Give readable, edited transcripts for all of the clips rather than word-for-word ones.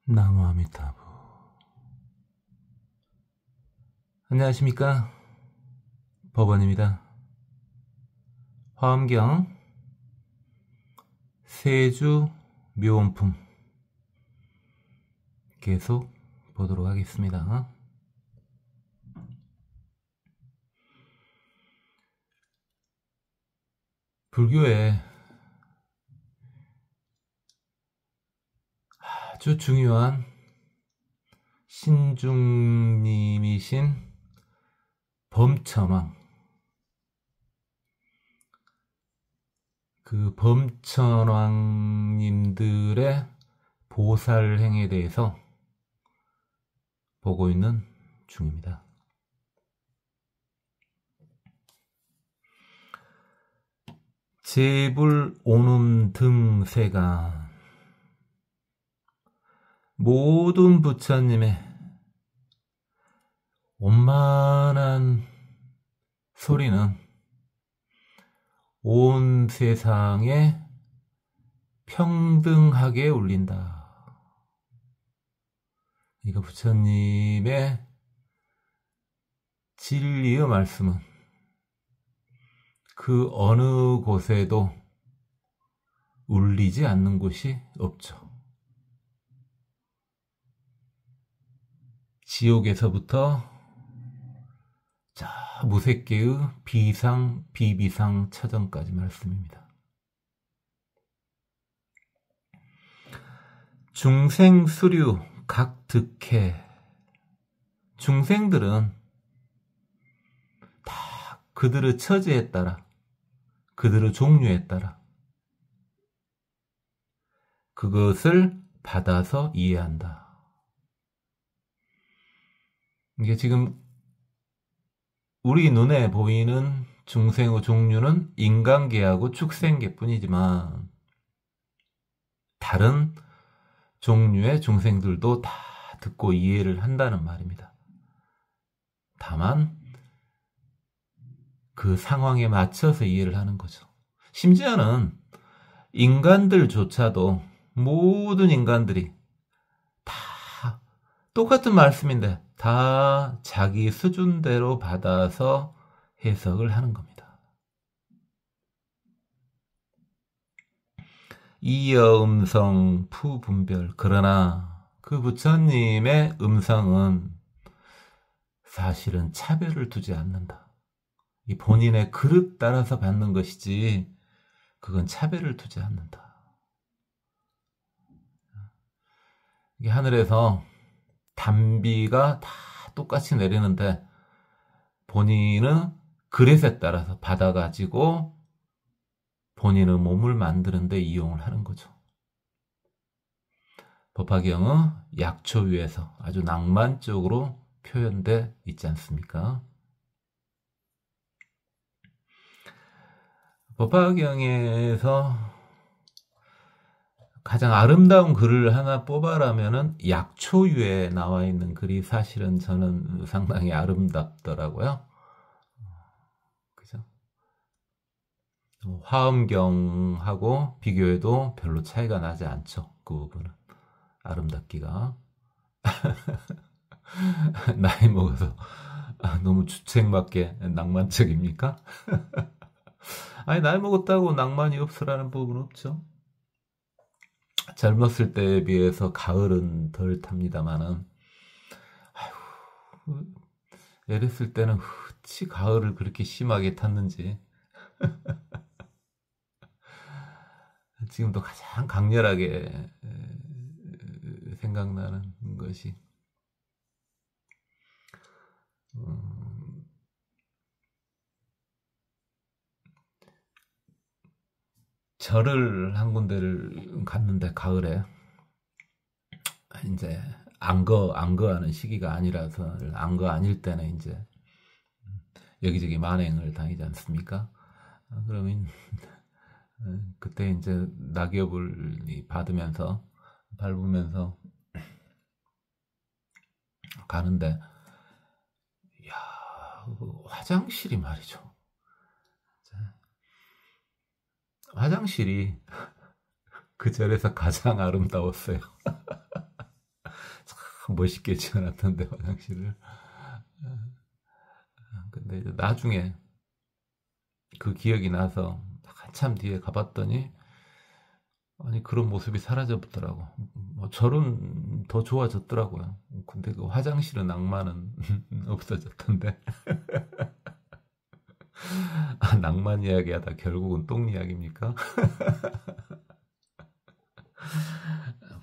나무아미타부. 안녕하십니까, 법원입니다. 화엄경 세주 묘원품 계속 보도록 하겠습니다. 불교에 아주 중요한 신중님이신 범천왕, 그 범천왕님들의 보살행에 대해서 보고 있는 중입니다. 제불 오눔 등세가 모든 부처님의 원만한 소리는 온 세상에 평등하게 울린다. 그러니까 부처님의 진리의 말씀은 그 어느 곳에도 울리지 않는 곳이 없죠. 지옥에서부터 자 무색계의 비상, 비비상 차전까지 말씀입니다. 중생수류 각 득해. 중생들은 다 그들의 처지에 따라, 그들의 종류에 따라 그것을 받아서 이해한다. 이게 지금 우리 눈에 보이는 중생의 종류는 인간계하고 축생계뿐이지만 다른 종류의 중생들도 다 듣고 이해를 한다는 말입니다. 다만 그 상황에 맞춰서 이해를 하는 거죠. 심지어는 인간들조차도, 모든 인간들이 다 똑같은 말씀인데 다 자기 수준대로 받아서 해석을 하는 겁니다. 이여음성 푸분별. 그러나 그 부처님의 음성은 사실은 차별을 두지 않는다. 이 본인의 그릇 따라서 받는 것이지 그건 차별을 두지 않는다. 이게 하늘에서 단비가 다 똑같이 내리는데 본인은 그릇에 따라서 받아가지고 본인의 몸을 만드는 데 이용을 하는 거죠. 법화경의 약초위에서 아주 낭만적으로 표현되어 있지 않습니까? 법화경에서 가장 아름다운 글을 하나 뽑아라면은 약초유에 나와 있는 글이 사실은 저는 상당히 아름답더라고요. 그죠? 화엄경하고 비교해도 별로 차이가 나지 않죠. 그 부분은 아름답기가. 나이 먹어서 너무 주책맞게 낭만적입니까? 아니, 나이 먹었다고 낭만이 없으라는 부분은 없죠. 젊었을 때에 비해서 가을은 덜 탑니다만은, 아휴, 애랬을 때는 어찌 가을을 그렇게 심하게 탔는지. 지금도 가장 강렬하게 생각나는 것이 절을 한 군데를 갔는데 가을에 이제 안거하는 시기가 아니라서, 안거 아닐 때는 이제 여기저기 만행을 다니지 않습니까? 그러면 그때 이제 낙엽을 받으면서 밟으면서 가는데, 이야, 화장실이 말이죠. 화장실이 그 절에서 가장 아름다웠어요. 멋있게 지어놨던데, 화장실을. 근데 이제 나중에 그 기억이 나서 한참 뒤에 가봤더니, 아니, 그런 모습이 사라져버더라고. 뭐 절은 더 좋아졌더라고요. 근데 그 화장실의 낭만은 없어졌던데. 아, 낭만 이야기 하다 결국은 똥 이야기입니까?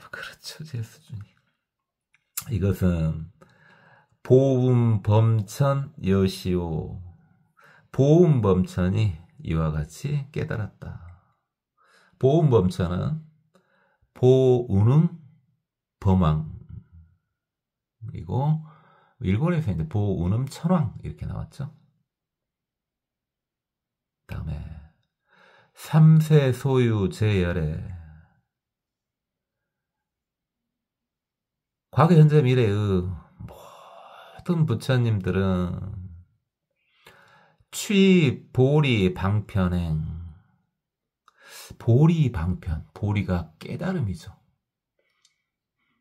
그렇죠, 제 수준이. 이것은 보음범천 여시오. 보음범천이 이와 같이 깨달았다. 보음범천은 보운음 범왕. 그리고 일본에서 이제 보운음 천왕 이렇게 나왔죠. 다음에 삼세 소유 제열에 과거 현재 미래의 모든 부처님들은 취 보리 방편행. 보리 방편, 보리가 깨달음이죠.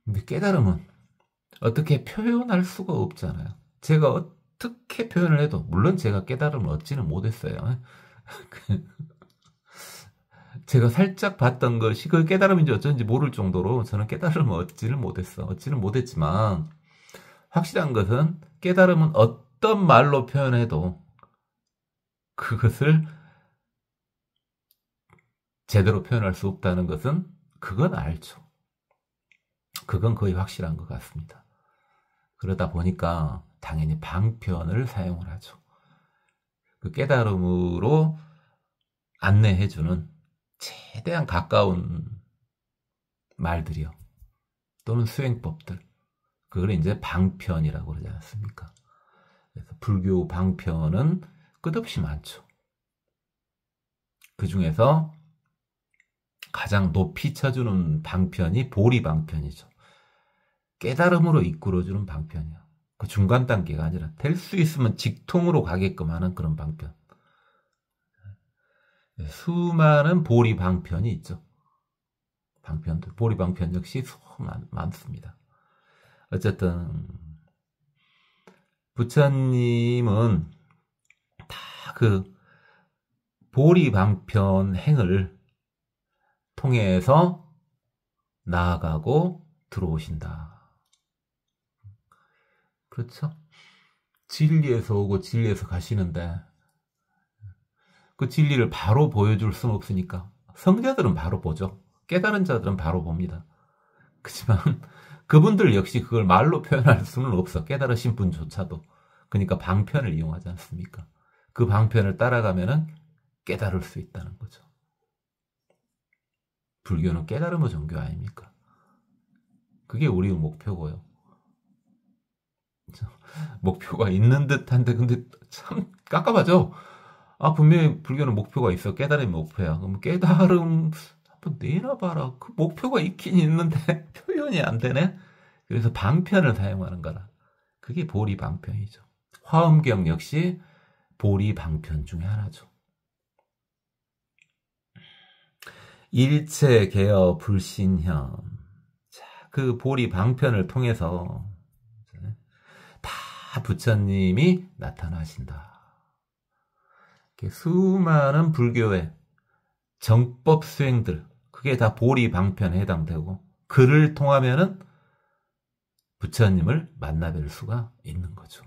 근데 깨달음은 어떻게 표현할 수가 없잖아요. 제가 어떻게 표현을 해도, 물론 제가 깨달음을 얻지는 못했어요. 제가 살짝 봤던 것이 그 깨달음인지 어쩐지 모를 정도로 저는 깨달음을 얻지는 못했어. 얻지는 못했지만 확실한 것은 깨달음은 어떤 말로 표현해도 그것을 제대로 표현할 수 없다는 것은 그건 알죠. 그건 거의 확실한 것 같습니다. 그러다 보니까 당연히 방편을 사용을 하죠. 그 깨달음으로 안내해주는 최대한 가까운 말들이요. 또는 수행법들. 그걸 이제 방편이라고 그러지 않습니까? 그래서 불교 방편은 끝없이 많죠. 그 중에서 가장 높이 쳐주는 방편이 보리 방편이죠. 깨달음으로 이끌어주는 방편이요. 그 중간 단계가 아니라 될 수 있으면 직통으로 가게끔 하는 그런 방편. 수많은 보리 방편이 있죠. 방편들, 보리 방편 역시 많습니다. 어쨌든 부처님은 다 그 보리 방편 행을 통해서 나아가고 들어오신다. 그렇죠? 진리에서 오고 진리에서 가시는데 그 진리를 바로 보여줄 수는 없으니까 성자들은 바로 보죠. 깨달은 자들은 바로 봅니다. 그렇지만 그분들 역시 그걸 말로 표현할 수는 없어. 깨달으신 분조차도. 그러니까 방편을 이용하지 않습니까? 그 방편을 따라가면은 깨달을 수 있다는 거죠. 불교는 깨달음의 종교 아닙니까? 그게 우리의 목표고요. 목표가 있는 듯한데 근데 참 깝깝하죠. 아, 분명히 불교는 목표가 있어. 깨달음이 목표야. 그럼 깨달음 한번 내놔봐라. 그 목표가 있긴 있는데 표현이 안 되네. 그래서 방편을 사용하는 거라. 그게 보리 방편이죠. 화엄경 역시 보리 방편 중에 하나죠. 일체 개어 불신현. 자, 그 보리 방편을 통해서 다 부처님이 나타나신다. 수많은 불교의 정법 수행들, 그게 다 보리 방편에 해당되고, 그를 통하면은 부처님을 만나뵐 수가 있는 거죠.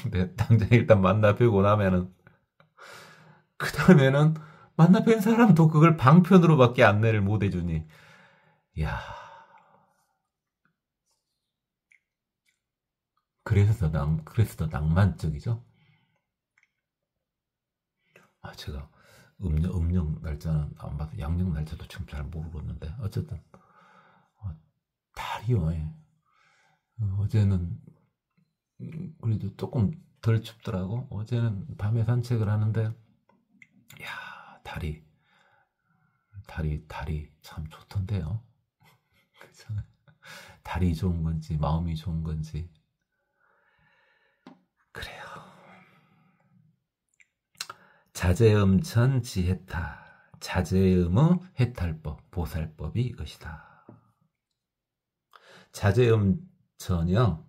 근데 당장 일단 만나 뵈고 나면은 그 다음에는 만나 뵌 사람도 그걸 방편으로밖에 안내를 못 해주니, 이야, 그래서 더 낭만적이죠. 아, 제가 음력 날짜는 안 봐서 양력 날짜도 지금 잘 모르겠는데 어쨌든 달이요. 예. 어제는 그래도 조금 덜 춥더라고. 어제는 밤에 산책을 하는데, 야, 달이 참 좋던데요. 달이 좋은 건지 마음이 좋은 건지. 그래요. 자제음천 지해탈. 자제음의 해탈법, 보살법이 이것이다. 자제음천이요.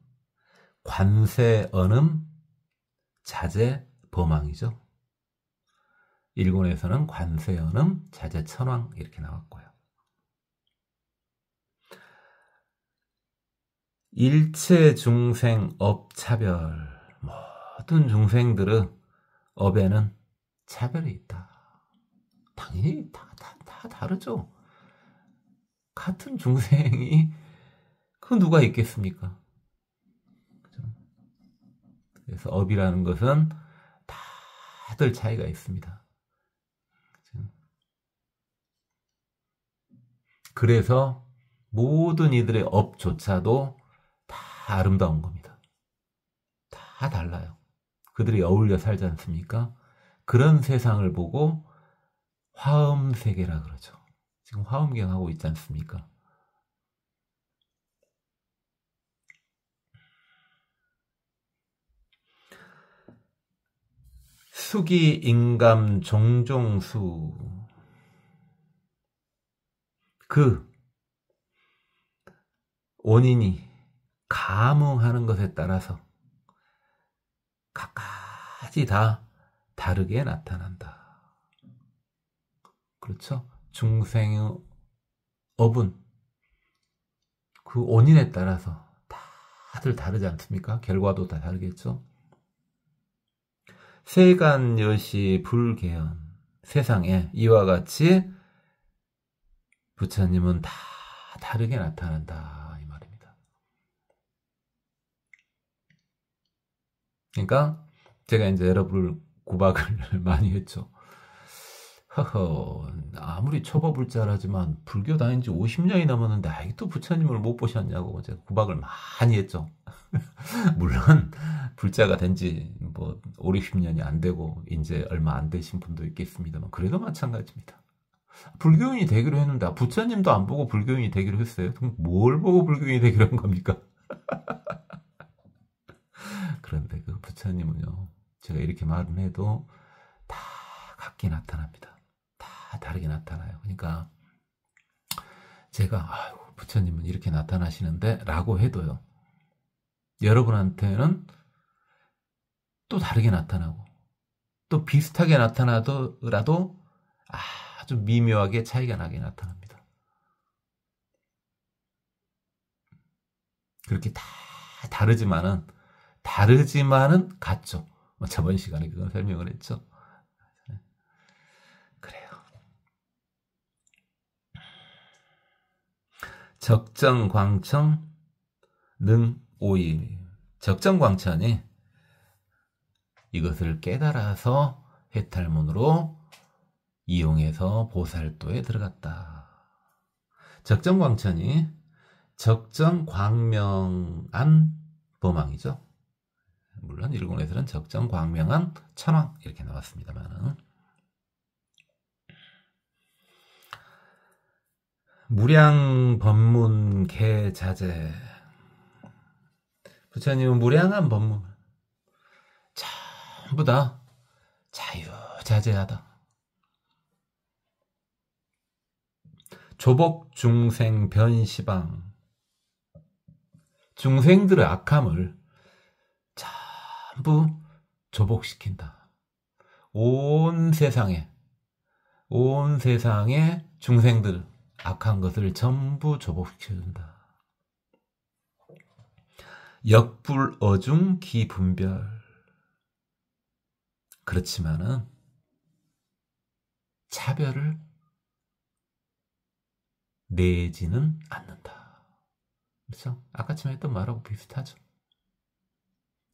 관세, 언음, 자제, 범왕이죠. 일본에서는 관세, 언음, 자제, 천왕 이렇게 나왔고요. 일체 중생 업차별. 모든 중생들의 업에는 차별이 있다. 당연히 다 다르죠. 같은 중생이 그 누가 있겠습니까? 그래서 업이라는 것은 다들 차이가 있습니다. 그래서 모든 이들의 업조차도 다 아름다운 겁니다. 다 달라요. 그들이 어울려 살지 않습니까? 그런 세상을 보고 화엄세계라 그러죠. 지금 화엄경 하고 있지 않습니까? 수기, 인감, 종종수. 그 원인이 감응하는 것에 따라서 각가지 다 다르게 나타난다. 그렇죠? 중생의 업은 그 원인에 따라서 다들 다르지 않습니까? 결과도 다 다르겠죠? 세간여시 불개연. 세상에 이와 같이 부처님은 다 다르게 나타난다 이 말입니다. 그러니까 제가 이제 여러분을 구박을 많이 했죠. 허허, 아무리 초보불자라지만 불교 다닌 지 50년이 넘었는데 아직도 부처님을 못 보셨냐고 제가 구박을 많이 했죠. 물론 불자가 된 지 뭐 5, 60년이 안 되고 이제 얼마 안 되신 분도 있겠습니다만 그래도 마찬가지입니다. 불교인이 되기로 했는데 부처님도 안 보고 불교인이 되기로 했어요. 그럼 뭘 보고 불교인이 되기로 한 겁니까? 그런데 그 부처님은요, 제가 이렇게 말은 해도 다 같게 나타납니다. 다 다르게 나타나요. 그러니까 제가 부처님은 이렇게 나타나시는데 라고 해도요, 여러분한테는 또 다르게 나타나고 또 비슷하게 나타나더라도 아주 미묘하게 차이가 나게 나타납니다. 그렇게 다 다르지만은 같죠. 저번 시간에 그건 설명을 했죠. 그래요. 적정광천 능오일. 적정광천이 이것을 깨달아서 해탈문으로 이용해서 보살도에 들어갔다. 적정광천이 적정광명한 범왕이죠. 물론 일본에서는 적정광명한 천왕 이렇게 나왔습니다만 무량법문 개자재. 부처님은 무량한 법문 전부 다 자유자재하다. 조복 중생 변시방. 중생들의 악함을 전부 조복시킨다. 온 세상에 중생들 악한 것을 전부 조복시켜준다. 역불어중 기분별. 그렇지만은 차별을 내지는 않는다. 그렇죠? 아까 전에 했던 말하고 비슷하죠.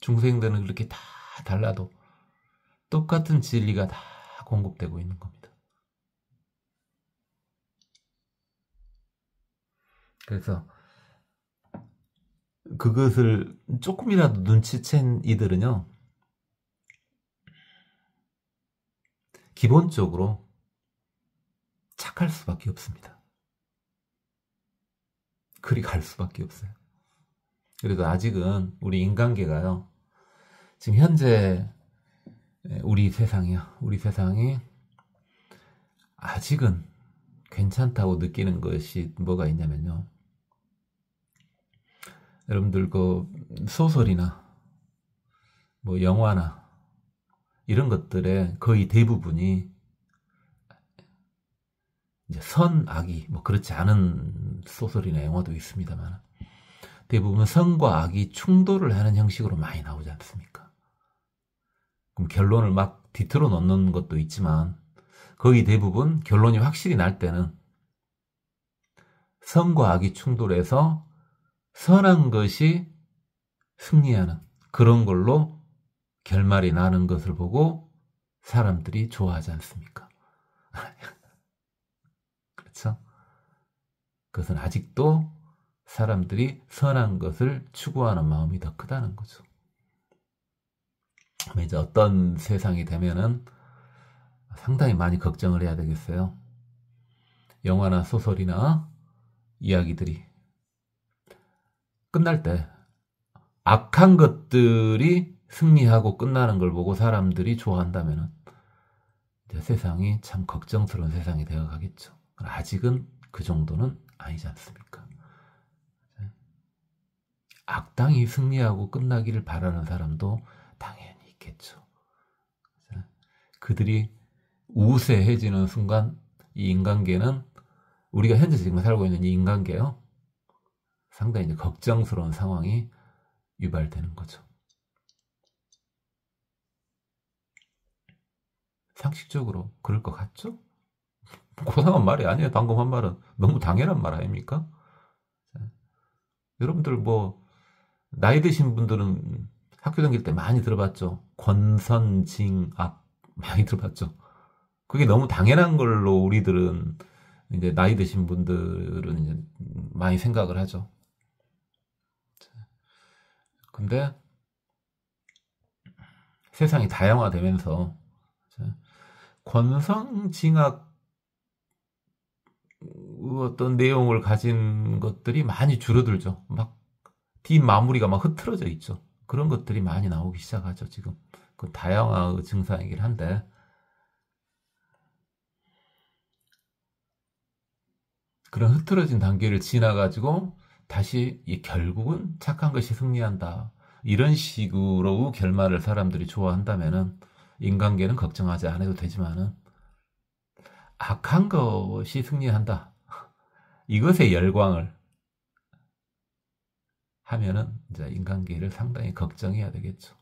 중생들은 그렇게 다 달라도 똑같은 진리가 다 공급되고 있는 겁니다. 그래서 그것을 조금이라도 눈치챈 이들은요, 기본적으로 착할 수밖에 없습니다. 그리 갈 수밖에 없어요. 그래도 아직은 우리 인간계가요, 지금 현재 우리 세상이 아직은 괜찮다고 느끼는 것이 뭐가 있냐면요, 여러분들 그 소설이나 뭐 영화나 이런 것들의 거의 대부분이 이제 선악이 뭐 그렇지 않은 소설이나 영화도 있습니다만 대부분 선과 악이 충돌을 하는 형식으로 많이 나오지 않습니까? 그럼 결론을 막 뒤틀어 놓는 것도 있지만 거의 대부분 결론이 확실히 날 때는 선과 악이 충돌해서 선한 것이 승리하는 그런 걸로 결말이 나는 것을 보고 사람들이 좋아하지 않습니까? 그렇죠? 그것은 아직도 사람들이 선한 것을 추구하는 마음이 더 크다는 거죠. 이제 어떤 세상이 되면은 상당히 많이 걱정을 해야 되겠어요. 영화나 소설이나 이야기들이 끝날 때 악한 것들이 승리하고 끝나는 걸 보고 사람들이 좋아한다면 이제 세상이 참 걱정스러운 세상이 되어 가겠죠. 아직은 그 정도는 아니지 않습니까? 악당이 승리하고 끝나기를 바라는 사람도 당연히 있겠죠. 그들이 우세해지는 순간 이 인간계는 우리가 현재 지금 살고 있는 이 인간계요 상당히 이제 걱정스러운 상황이 유발되는 거죠. 상식적으로 그럴 것 같죠? 고상한 말이 아니에요. 방금 한 말은 너무 당연한 말 아닙니까? 여러분들 뭐 나이 드신 분들은 학교 다닐 때 많이 들어봤죠. 권선징악 많이 들어봤죠. 그게 너무 당연한 걸로 우리들은 이제 나이 드신 분들은 이제 많이 생각을 하죠. 근데 세상이 다양화되면서 권선징악 어떤 내용을 가진 것들이 많이 줄어들죠. 막 뒷마무리가 막 흐트러져 있죠. 그런 것들이 많이 나오기 시작하죠. 지금 그 다양화 증상이긴 한데 그런 흐트러진 단계를 지나가지고 다시 결국은 착한 것이 승리한다. 이런 식으로 결말을 사람들이 좋아한다면은 인간계는 걱정하지 않아도 되지만은 악한 것이 승리한다. 이것에 열광을 하면은 이제 인간계를 상당히 걱정해야 되겠죠.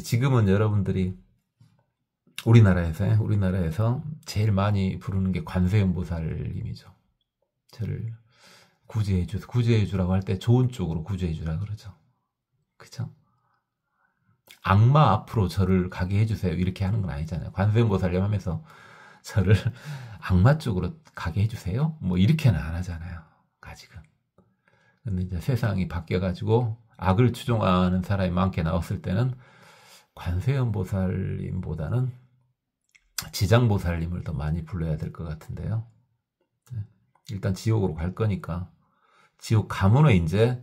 지금은 여러분들이 우리나라에서 제일 많이 부르는 게 관세음보살님이죠. 저를 구제해주라고 할 때 좋은 쪽으로 구제해주라 그러죠. 그쵸? 악마 앞으로 저를 가게 해주세요. 이렇게 하는 건 아니잖아요. 관세음보살님 하면서 저를 악마 쪽으로 가게 해주세요. 뭐 이렇게는 안 하잖아요. 아직은. 근데 이제 세상이 바뀌어가지고 악을 추종하는 사람이 많게 나왔을 때는 관세음보살님보다는 지장보살님을 더 많이 불러야 될 것 같은데요. 일단 지옥으로 갈 거니까 지옥 가면은 이제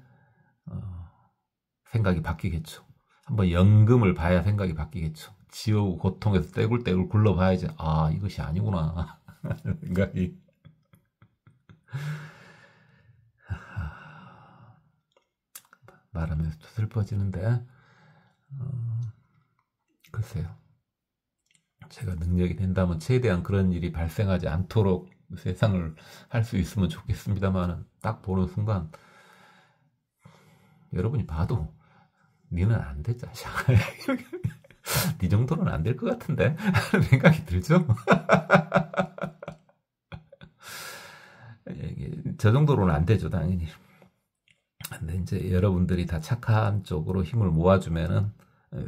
생각이 바뀌겠죠. 한번 연금을 봐야 생각이 바뀌겠죠. 지옥 고통에서 떼굴떼굴 굴러봐야지 아 이것이 아니구나 생각이 말하면서 또 슬퍼지는데 글쎄요. 제가 능력이 된다면 최대한 그런 일이 발생하지 않도록 세상을 할 수 있으면 좋겠습니다만 딱 보는 순간 여러분이 봐도 니는 안 되자. 니 정도는 안 될 것 같은데 하는 생각이 들죠. 저 정도로는 안 되죠, 당연히. 근데 이제 여러분들이 다 착한 쪽으로 힘을 모아주면은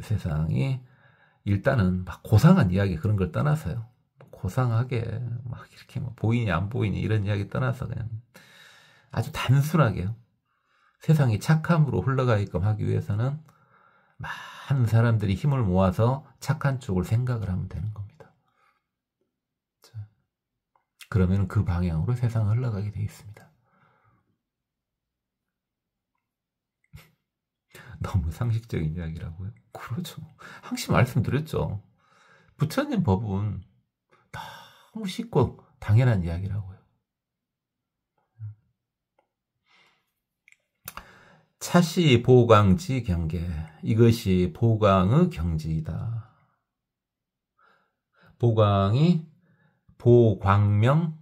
세상이 일단은 막 고상한 이야기 그런 걸 떠나서요. 고상하게 막 이렇게 뭐 보이니 안 보이니 이런 이야기 떠나서 그냥 아주 단순하게요. 세상이 착함으로 흘러가게끔 하기 위해서는 많은 사람들이 힘을 모아서 착한 쪽을 생각을 하면 되는 겁니다. 그러면 그 방향으로 세상은 흘러가게 돼 있습니다. 너무 상식적인 이야기라고요? 그렇죠. 항상 말씀드렸죠. 부처님 법은 너무 쉽고 당연한 이야기라고요. 차시 보광지 경계. 이것이 보광의 경지이다. 보광이 보광명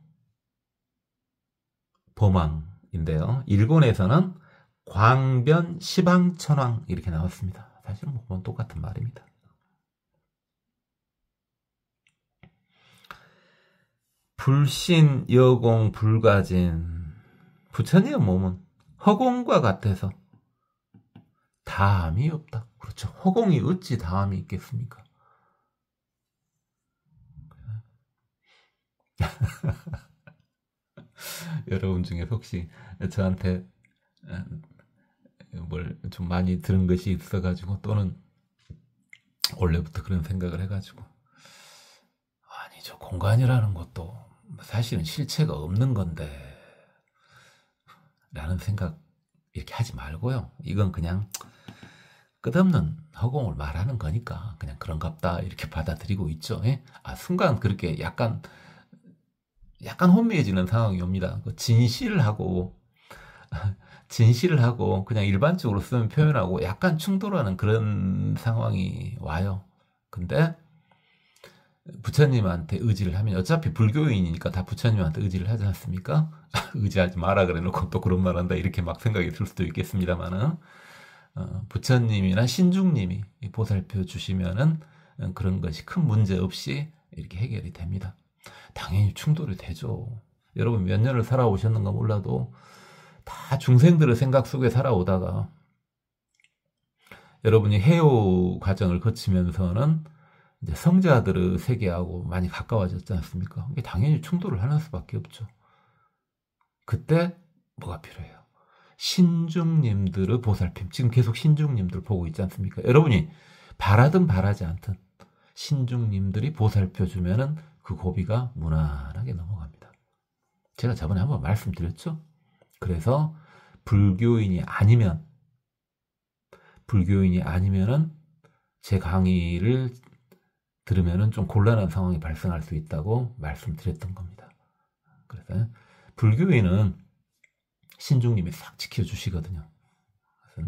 범왕인데요. 일본에서는 광변 시방천왕 이렇게 나왔습니다. 사실은 뭐 똑같은 말입니다. 불신 여공 불가진. 부처님의 몸은 허공과 같아서 다함이 없다. 그렇죠. 허공이 어찌 다함이 있겠습니까? 여러분 중에 혹시 저한테 뭘 좀 많이 들은 것이 있어가지고 또는 원래부터 그런 생각을 해가지고 아니 저 공간이라는 것도 사실은 실체가 없는 건데 라는 생각 이렇게 하지 말고요. 이건 그냥 끝없는 허공을 말하는 거니까 그냥 그런갑다 이렇게 받아들이고 있죠. 예? 순간 그렇게 약간 혼미해지는 상황이 옵니다. 진실을 하고 그냥 일반적으로 쓰는 표현하고 약간 충돌하는 그런 상황이 와요. 근데 부처님한테 의지를 하면 어차피 불교인이니까 다 부처님한테 의지를 하지 않습니까? 의지하지 마라 그래놓고 또 그런 말 한다 이렇게 막 생각이 들 수도 있겠습니다만은 부처님이나 신중님이 보살펴 주시면은 그런 것이 큰 문제 없이 이렇게 해결이 됩니다. 당연히 충돌이 되죠. 여러분 몇 년을 살아오셨는가 몰라도 다 중생들의 생각 속에 살아오다가 여러분이 해오 과정을 거치면서는 이제 성자들의 세계하고 많이 가까워졌지 않습니까? 이게 당연히 충돌을 하는 수밖에 없죠. 그때 뭐가 필요해요? 신중님들의 보살핌. 지금 계속 신중님들 보고 있지 않습니까? 여러분이 바라든 바라지 않든 신중님들이 보살펴주면은 그 고비가 무난하게 넘어갑니다. 제가 저번에 한번 말씀드렸죠? 그래서 불교인이 아니면은 제 강의를 들으면은 좀 곤란한 상황이 발생할 수 있다고 말씀드렸던 겁니다. 그래서 불교인은 신중님이 싹 지켜주시거든요.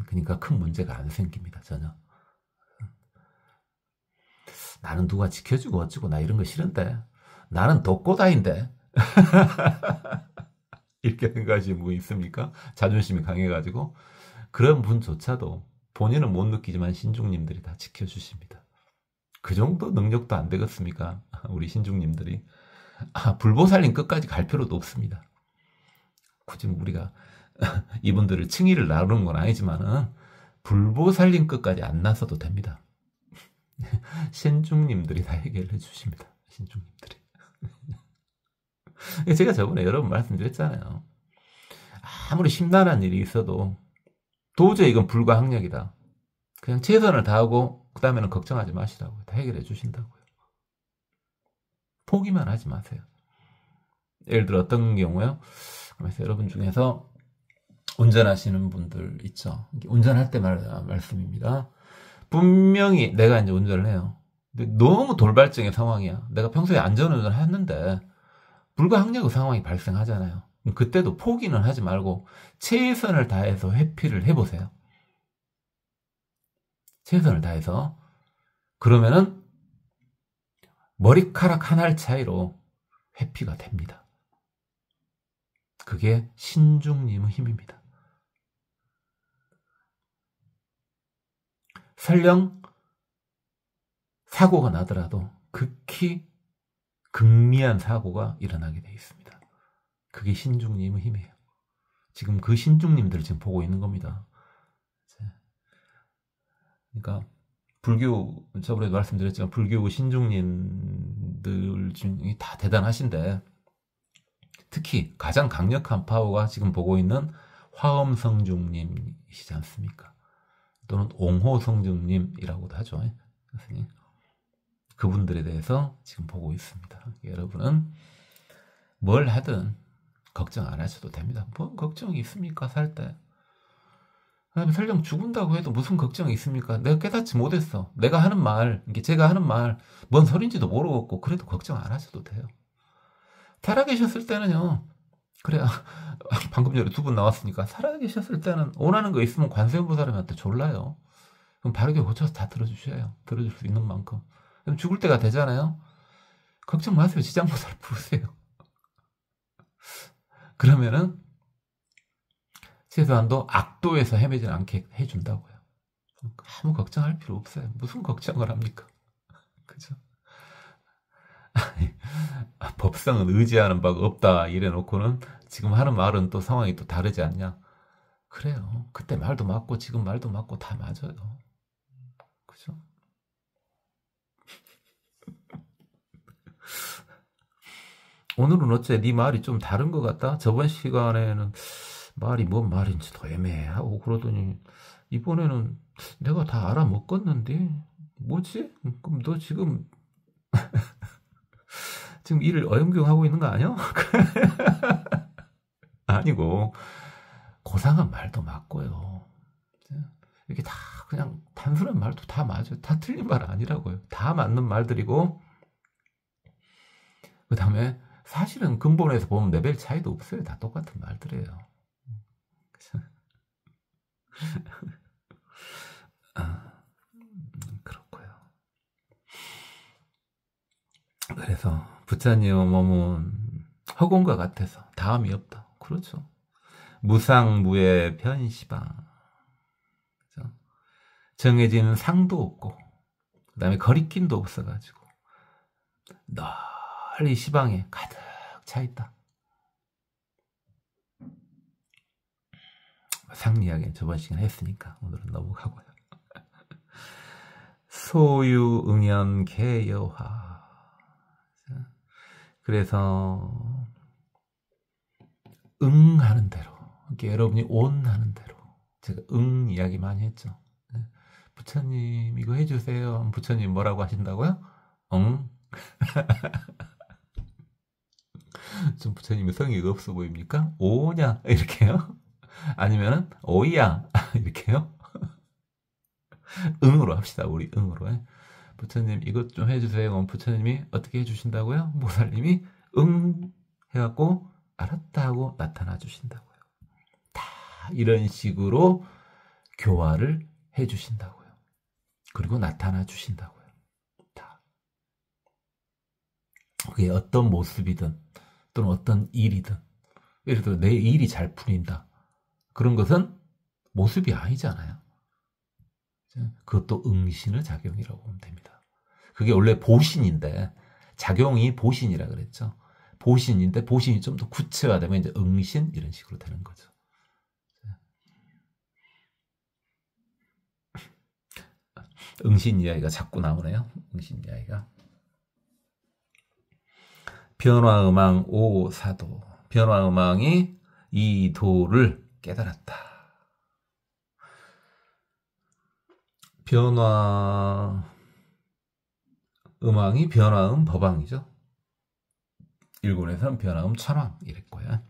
그러니까 큰 문제가 안 생깁니다. 전혀. 나는 누가 지켜주고 어쩌고 나 이런 거 싫은데 나는 독고다인데 이렇게 생각하시는 분 있습니까? 자존심이 강해가지고 그런 분조차도 본인은 못 느끼지만 신중님들이 다 지켜주십니다. 그 정도 능력도 안 되겠습니까? 우리 신중님들이. 불보살님 끝까지 갈 필요도 없습니다. 굳이 우리가 이분들을 칭의를 나누는 건 아니지만은 불보살님 끝까지 안 나서도 됩니다. 신중님들이 다 해결해 주십니다. 신중님들이. 제가 저번에 여러 번 말씀드렸잖아요. 아무리 심란한 일이 있어도 도저히 이건 불가항력이다. 그냥 최선을 다하고 그 다음에는 걱정하지 마시라고요. 다 해결해 주신다고요. 포기만 하지 마세요. 예를 들어 어떤 경우요? 그래서 여러분 중에서 운전하시는 분들 있죠. 운전할 때 말씀입니다. 분명히 내가 이제 운전을 해요. 근데 너무 돌발적인 상황이야. 내가 평소에 안전운전을 했는데 불가항력의 상황이 발생하잖아요. 그때도 포기는 하지 말고 최선을 다해서 회피를 해보세요. 최선을 다해서. 그러면은 머리카락 한 알 차이로 회피가 됩니다. 그게 신중님의 힘입니다. 설령 사고가 나더라도 극히 극미한 사고가 일어나게 되어 있습니다. 그게 신중님의 힘이에요. 지금 그 신중님들을 지금 보고 있는 겁니다. 그러니까 불교, 저번에도 말씀드렸지만 불교 신중님들 중에 다 대단하신데 특히 가장 강력한 파워가 지금 보고 있는 화엄성중님이시지 않습니까? 또는 옹호성중님이라고도 하죠. 그분들에 대해서 지금 보고 있습니다. 여러분은 뭘 하든 걱정 안 하셔도 됩니다. 뭔 걱정이 있습니까? 살 때. 설령 죽은다고 해도 무슨 걱정이 있습니까? 내가 깨닫지 못했어. 내가 하는 말, 제가 하는 말, 뭔 소린지도 모르겠고, 그래도 걱정 안 하셔도 돼요. 살아계셨을 때는요, 그래야 방금 전에 두 분 나왔으니까 살아계셨을 때는 원하는 거 있으면 관세음보 사람한테 졸라요. 그럼 바르게 고쳐서 다 들어주셔요. 들어줄 수 있는 만큼. 그럼 죽을 때가 되잖아요. 걱정 마세요. 지장보살 부르세요. 그러면은 최소한도 악도에서 헤매지 않게 해준다고요. 아무 걱정할 필요 없어요. 무슨 걱정을 합니까? 그죠? 법상은 의지하는 바가 없다 이래 놓고는 지금 하는 말은 또 상황이 또 다르지 않냐? 그래요. 그때 말도 맞고 지금 말도 맞고 다 맞아요. 그죠? 오늘은 어째 네 말이 좀 다른 것 같다? 저번 시간에는 말이 뭔 말인지도 애매하고 그러더니 이번에는 내가 다 알아먹었는데 뭐지? 그럼 너 지금 일을 어영경하고 있는 거 아니야? 아니고 고상한 말도 맞고요. 이렇게 다 그냥 단순한 말도 다 맞아요. 다 틀린 말 아니라고요. 다 맞는 말들이고 그 다음에 사실은 근본에서 보면 레벨 차이도 없어요. 다 똑같은 말들이에요. 그렇고요. 그래서 부처님 몸은 허공과 같아서 다음이 없다. 그렇죠. 무상무의 편시방. 그렇죠? 정해지는 상도 없고 그 다음에 거리낌도 없어가지고 널리 시방에 가득 차 있다. 상 이야기는 저번 시간에 했으니까 오늘은 넘어가고요. 소유응연 개여화. 그래서 응하는 대로, 여러분이 온하는 대로 제가 응 이야기 많이 했죠. 부처님 이거 해주세요. 부처님 뭐라고 하신다고요? 응. 좀 부처님의 성의가 없어 보입니까? 오냐 이렇게요? 아니면은 오이야 이렇게요? 응으로 합시다. 우리 응으로. 부처님 이것 좀 해주세요. 그럼 부처님이 어떻게 해주신다고요? 모살님이 응 해갖고 알았다 하고 나타나 주신다고요. 다 이런 식으로 교화를 해주신다고요. 그리고 나타나 주신다고요. 다. 그게 어떤 모습이든 또는 어떤 일이든 예를 들어 내 일이 잘 풀린다. 그런 것은 모습이 아니잖아요. 그것도 응신의 작용이라고 보면 됩니다. 그게 원래 보신인데 작용이 보신이라 그랬죠. 보신인데 보신이 좀 더 구체화되면 이제 응신 이런 식으로 되는 거죠. 응신 이야기가 자꾸 나오네요. 응신 이야기가. 변화음왕 오사도. 변화음왕이 이 도를 깨달았다. 변화음왕이 변화음 법왕이죠. 일본에서는 변화음 천왕 이랬고요.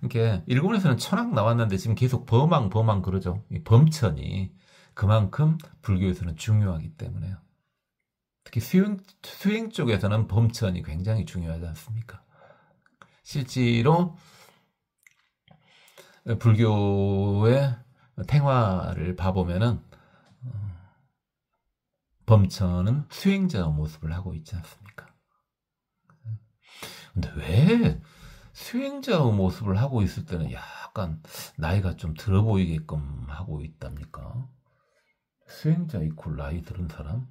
이렇게 일본에서는 천왕 나왔는데 지금 계속 범왕 그러죠. 범천이 그만큼 불교에서는 중요하기 때문에요. 특히 수행 쪽에서는 범천이 굉장히 중요하지 않습니까? 실제로 불교의 탱화를 봐보면은 범천은 수행자의 모습을 하고 있지 않습니까? 근데 왜 수행자의 모습을 하고 있을 때는 약간 나이가 좀 들어 보이게끔 하고 있답니까? 수행자 이퀄 나이 들은 사람?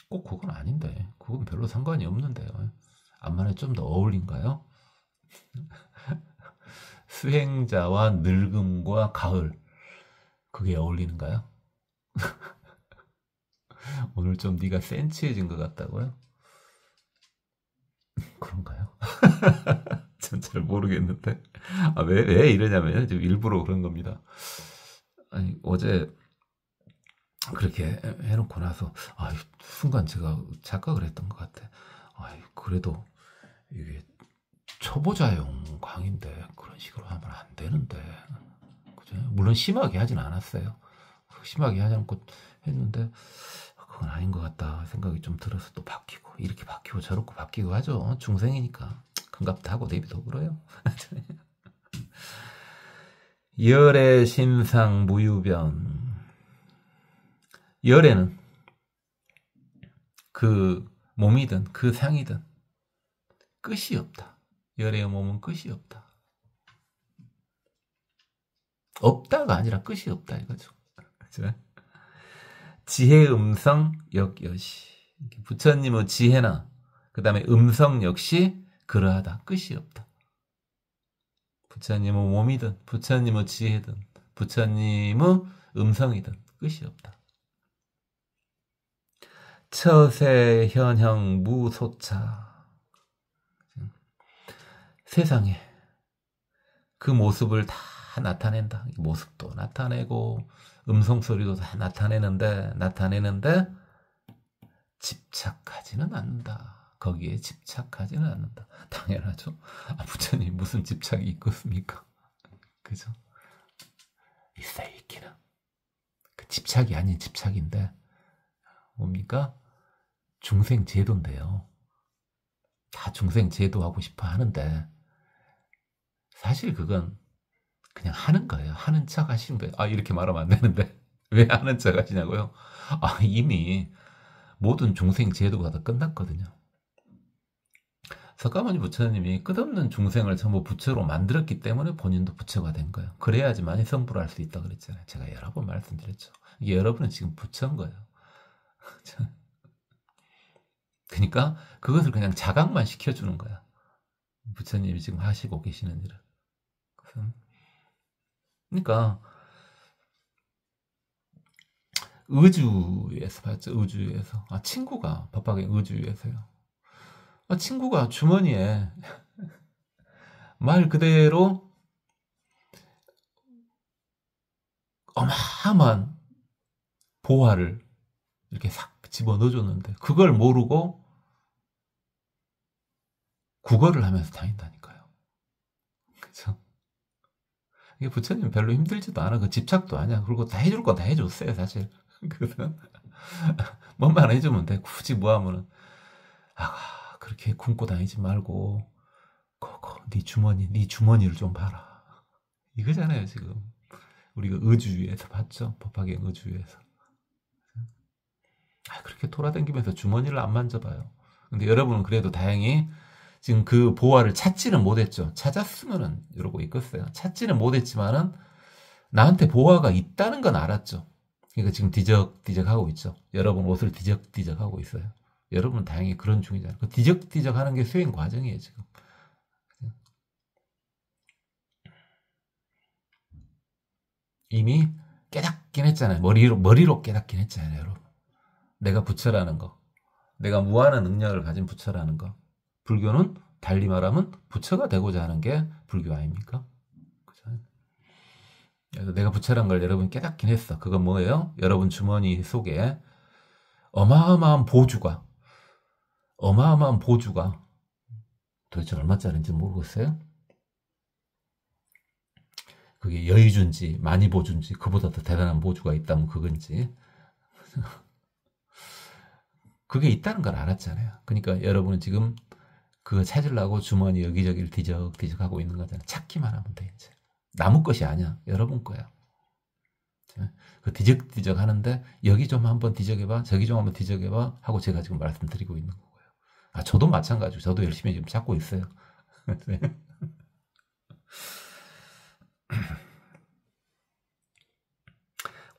꼭 그건 아닌데 그건 별로 상관이 없는데요. 암만에 좀 더 어울린가요? 수행자와 늙음과 가을 그게 어울리는가요? 오늘 좀 네가 센치해진 것 같다고요? 그런가요? 전 잘 모르겠는데 왜 이러냐면요. 지금 일부러 그런 겁니다. 아니 어제 그렇게 해놓고 나서 순간 제가 착각을 했던 것 같아. 그래도 이게 초보자용 강의인데 그런 식으로 하면 안 되는데 그죠? 물론 심하게 하진 않았어요. 심하게 하지 않고 했는데 그건 아닌 것 같다 생각이 좀 들어서 또 바뀌고 이렇게 바뀌고 저렇게 바뀌고 하죠. 중생이니까 큰갑다 하고 대비도 그래요. 열의 신상 무유변. 열에는 그 몸이든 그 상이든 끝이 없다. 열의 몸은 끝이 없다. 없다가 아니라 끝이 없다 이거죠. 그죠? 지혜 음성 역여시. 부처님의 지혜나 그 다음에 음성 역시 그러하다. 끝이 없다. 부처님의 몸이든 부처님의 지혜든 부처님의 음성이든 끝이 없다. 처세 현형 무소차. 세상에 그 모습을 다 나타낸다. 모습도 나타내고 음성소리도 다 나타내는데 집착하지는 않는다. 거기에 집착하지는 않는다. 당연하죠. 부처님 무슨 집착이 있겠습니까? 그죠? 있어요, 있기는. 그 집착이 아닌 집착인데 뭡니까? 중생 제도인데요. 다 중생 제도하고 싶어 하는데 사실 그건 그냥 하는 거예요. 하는 척 하시는 거예요. 이렇게 말하면 안 되는데 왜 하는 척 하시냐고요? 이미 모든 중생 제도가 다 끝났거든요. 석가모니 부처님이 끝없는 중생을 전부 부처로 만들었기 때문에 본인도 부처가 된 거예요. 그래야지만 성불을 할 수 있다고 그랬잖아요. 제가 여러 번 말씀드렸죠. 이게 여러분은 지금 부처인 거예요. 그러니까 그것을 그냥 자각만 시켜주는 거야. 부처님이 지금 하시고 계시는 일을. 그러니까 의주에서 봤죠. 의주에서. 친구가 법화경 의주에서요. 친구가 주머니에 말 그대로 어마어마한 보화를 이렇게 싹 집어넣어줬는데 그걸 모르고 구걸을 하면서 다닌다니까요. 그죠? 이게 부처님 별로 힘들지도 않아. 그 집착도 아니야. 그리고 다 해줄 건 다 해줬어요, 사실. 그래서 뭐만 해주면 돼. 굳이 뭐 하면은 그렇게 굶고 다니지 말고 네 주머니를 좀 봐라. 이거잖아요, 지금. 우리가 의주에서 봤죠? 법화경 의주에서. 그렇게 돌아다니면서 주머니를 안 만져봐요. 근데 여러분은 그래도 다행히 지금 그 보화를 찾지는 못했죠. 찾았으면은 이러고 있겠어요. 찾지는 못했지만은 나한테 보화가 있다는 건 알았죠. 그러니까 지금 뒤적뒤적 하고 있죠. 여러분 옷을 뒤적뒤적 하고 있어요. 여러분은 다행히 그런 중이잖아요. 그 뒤적뒤적 하는 게 수행 과정이에요, 지금. 이미 깨닫긴 했잖아요. 머리로 깨닫긴 했잖아요, 여러분. 내가 부처라는 거. 내가 무한한 능력을 가진 부처라는 거. 불교는 달리 말하면 부처가 되고자 하는 게 불교 아닙니까? 그죠? 그래서 내가 부처라는 걸 여러분 깨닫긴 했어. 그건 뭐예요? 여러분 주머니 속에 어마어마한 보주가 도대체 얼마짜리인지 모르겠어요? 그게 여의주인지 많이 보주인지 그보다 더 대단한 보주가 있다면 그건지 그게 있다는 걸 알았잖아요. 그러니까 여러분은 지금 그거 찾으려고 주머니 여기저기를 뒤적뒤적 하고 있는 거잖아요. 찾기만 하면 돼, 이제. 남의 것이 아니야. 여러분 거야. 그 뒤적뒤적 하는데 여기 좀 한번 뒤적해봐, 저기 좀 한번 뒤적해봐 하고 제가 지금 말씀드리고 있는 거고요. 저도 마찬가지고 저도 열심히 지금 찾고 있어요.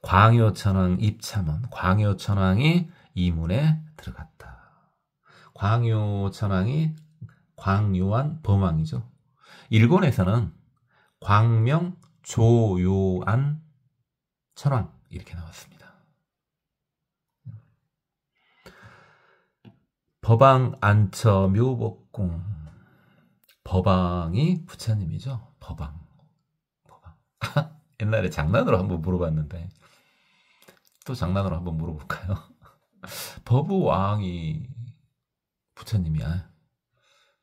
광요천왕 입참원. 광요천왕이 이 문에 들어갔다. 광요천왕이 광요한 범왕이죠. 일본에서는 광명 조요안 천왕 이렇게 나왔습니다. 법왕 안처 묘법공. 법왕이 부처님이죠. 법왕. 옛날에 장난으로 한번 물어봤는데 또 장난으로 한번 물어볼까요? 법왕이 부처님이야.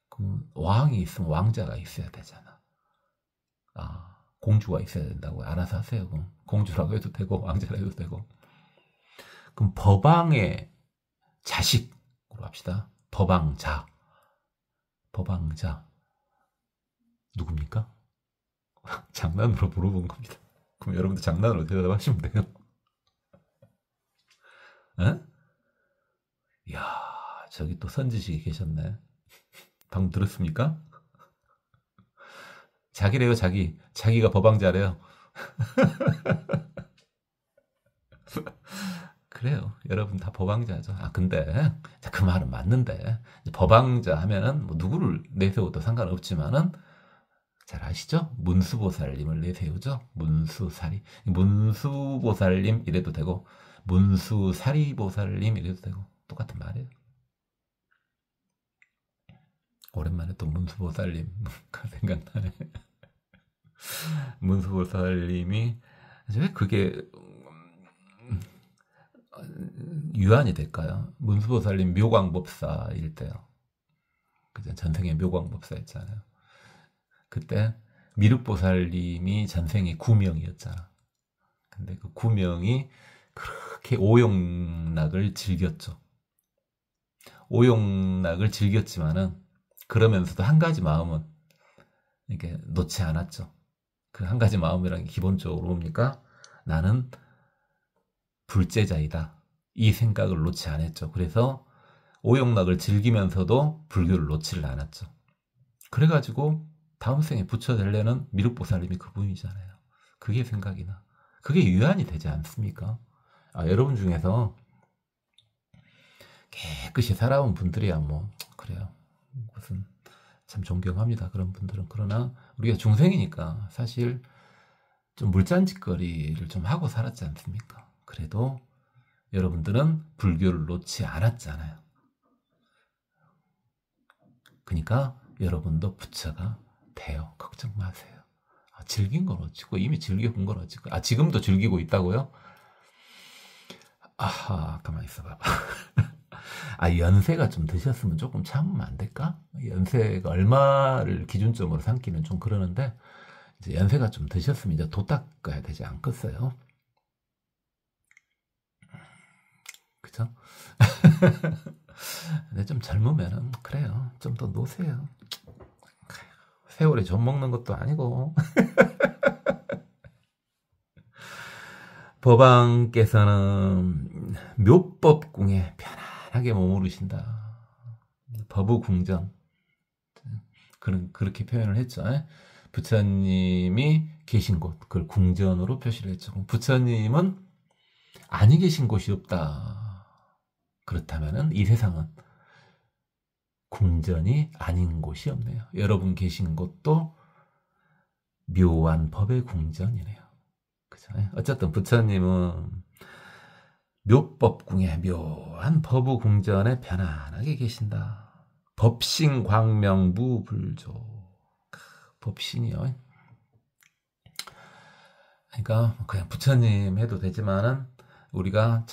그럼 왕이 있으면 왕자가 있어야 되잖아. 공주가 있어야 된다고. 알아서 하세요. 그럼 공주라고 해도 되고 왕자라고 해도 되고. 그럼 법왕의 자식으로 합시다. 법왕자. 누굽니까? 장난으로 물어본 겁니다. 그럼 여러분들 장난으로 대답하시면 돼요. 에? 이야, 저기 또 선지식이 계셨네. 방금 들었습니까? 자기래요, 자기. 자기가 법왕자래요. 그래요. 여러분 다 법왕자죠. 아, 근데 그 말은 맞는데 법왕자 하면은 뭐 누구를 내세워도 상관없지만은 잘 아시죠? 문수보살님을 내세우죠. 문수사리, 문수보살님 이래도 되고 문수사리보살님 이래도 되고 똑같은 말이에요. 오랜만에 또 문수보살님가 생각나네. 문수보살님이 왜 그게 유한이 될까요? 문수보살님 묘광법사일 때요. 그죠? 전생에 묘광법사였잖아요. 그때 미륵보살님이 전생에 구명이었잖아. 근데 그 구명이 그렇게 오용락을 즐겼죠. 오용락을 즐겼지만은 그러면서도 한 가지 마음은 이렇게 놓지 않았죠. 그 한 가지 마음이라는 게 기본적으로 뭡니까? 나는 불제자이다. 이 생각을 놓지 않았죠. 그래서 오용락을 즐기면서도 불교를 놓지를 않았죠. 그래가지고 다음 생에 부처 되려는 미륵보살님이 그분이잖아요. 그게 생각이 나. 그게 유한이 되지 않습니까? 아, 여러분 중에서 깨끗이 살아온 분들이야 뭐 그래요. 무슨 참 존경합니다. 그런 분들은. 그러나 우리가 중생이니까 사실 좀 물잔짓거리를 좀 하고 살았지 않습니까? 그래도 여러분들은 불교를 놓지 않았잖아요. 그러니까 여러분도 부처가 돼요. 걱정 마세요. 아, 즐긴 건 어찌고 이미 즐겨본 건 어찌고. 아, 지금도 즐기고 있다고요? 아하, 가만히 있어봐. 아, 연세가 좀 드셨으면 조금 참으면 안 될까? 연세가 얼마를 기준점으로 삼기는 좀 그러는데 이제 연세가 좀 드셨으면 이제 도 닦아야 되지 않겠어요? 그죠? 근데 좀 젊으면은 그래요. 좀 더 노세요. 세월에 젖 먹는 것도 아니고. 법왕께서는 묘법궁에 편안하게 머무르신다. 법우궁전. 그렇게 표현을 했죠. 부처님이 계신 곳, 그걸 궁전으로 표시를 했죠. 부처님은 아니 계신 곳이 없다. 그렇다면은 이 세상은 궁전이 아닌 곳이 없네요. 여러분 계신 곳도 묘한 법의 궁전이네요. 그죠? 어쨌든 부처님은 묘법궁에 묘한 법의 궁전에 편안하게 계신다. 법신 광명 무불조. 법신이요. 그러니까 그냥 부처님 해도 되지만은 우리가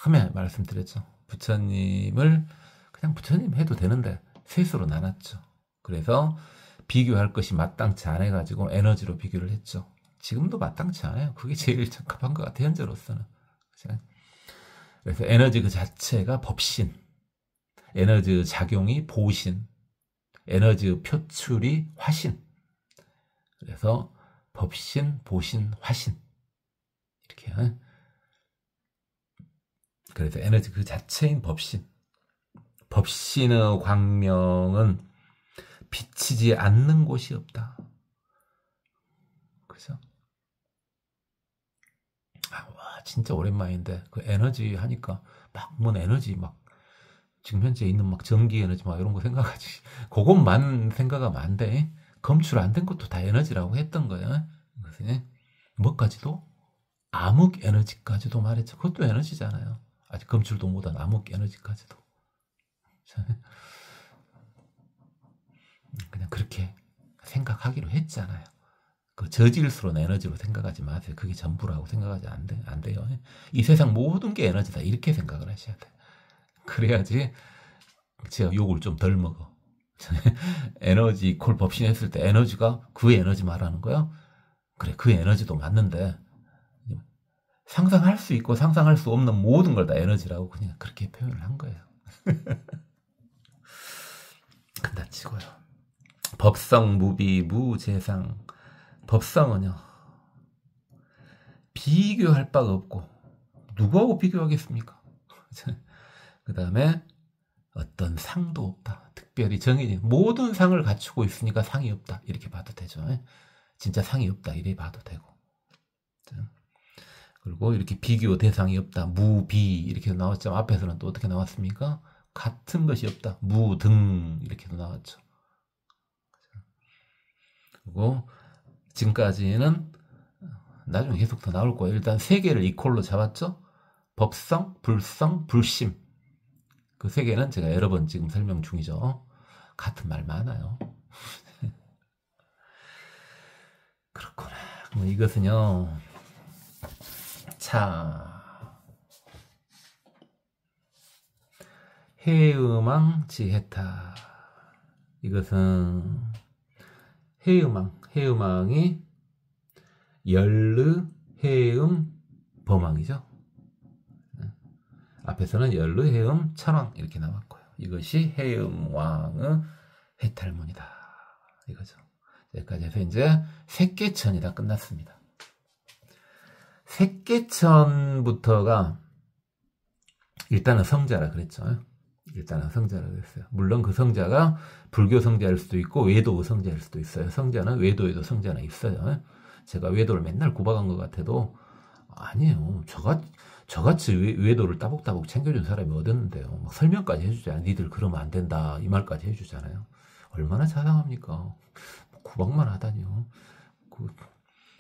처음에 말씀드렸죠. 부처님을 그냥 부처님 해도 되는데 셋으로 나눴죠. 그래서 비교할 것이 마땅치 않아 가지고 에너지로 비교를 했죠. 지금도 마땅치 않아요. 그게 제일 적합한 것 같아요. 현재로서는. 그래서 에너지 그 자체가 법신, 에너지 작용이 보신, 에너지 표출이 화신. 그래서 법신, 보신, 화신 이렇게. 그래서 에너지 그 자체인 법신. 법신의 광명은 비치지 않는 곳이 없다. 그죠? 아, 와, 진짜 오랜만인데 그 에너지 하니까 막 뭔 에너지 막 지금 현재 있는 막 전기 에너지 막 이런 거 생각하지. 그것만 생각하면 안 돼. 검출 안 된 것도 다 에너지라고 했던 거야. 그래서 뭐까지도 암흑 에너지까지도 말했죠. 그것도 에너지잖아요. 아직 검출도 못한 암흑 에너지까지도. 그냥 그렇게 생각하기로 했잖아요. 그 저질스러운 에너지로 생각하지 마세요. 그게 전부라고 생각하지 안 돼요. 이 세상 모든 게 에너지다. 이렇게 생각을 하셔야 돼요. 그래야지 제가 욕을 좀 덜 먹어. 에너지 콜 법신했을 때 에너지가 그 에너지 말하는 거야? 그래, 그 에너지도 맞는데 상상할 수 있고 상상할 수 없는 모든 걸 다 에너지라고 그냥 그렇게 표현을 한 거예요. 근데 치고요. 법성, 무비, 무재상. 법성은요, 비교할 바가 없고, 누구하고 비교하겠습니까? 그 다음에 어떤 상도 없다. 특별히 정해진 모든 상을 갖추고 있으니까 상이 없다. 이렇게 봐도 되죠. 진짜 상이 없다. 이래 봐도 되고. 그리고 이렇게 비교 대상이 없다. 무비 이렇게 나왔죠. 앞에서는 또 어떻게 나왔습니까? 같은 것이 없다. 무등 이렇게도 나왔죠. 그리고 지금까지는 나중에 계속 더 나올 거예요. 일단 세 개를 이퀄로 잡았죠. 법성, 불성, 불심. 그 세 개는 제가 여러 번 지금 설명 중이죠. 같은 말 많아요. 그렇구나. 뭐 이것은요. 자, 해음왕 지해타. 이것은 해음왕이 열르, 해음, 범왕이죠. 앞에서는 열르, 해음, 천왕 이렇게 나왔고요. 이것이 해음왕의 해탈문이다. 이거죠. 여기까지 해서 이제 색계천이 다 끝났습니다. 색계천부터가 일단은 성자라 그랬죠. 일단은 성자라 그랬어요. 물론 그 성자가 불교 성자일 수도 있고 외도 성자일 수도 있어요. 성자는 외도에도 성자는 있어요. 제가 외도를 맨날 구박한 것 같아도 아니에요. 저같이 외도를 따복따복 챙겨준 사람이 어딨는데요. 막 설명까지 해주잖아요. 니들 그러면 안 된다. 이 말까지 해주잖아요. 얼마나 자상합니까? 구박만 하다니요.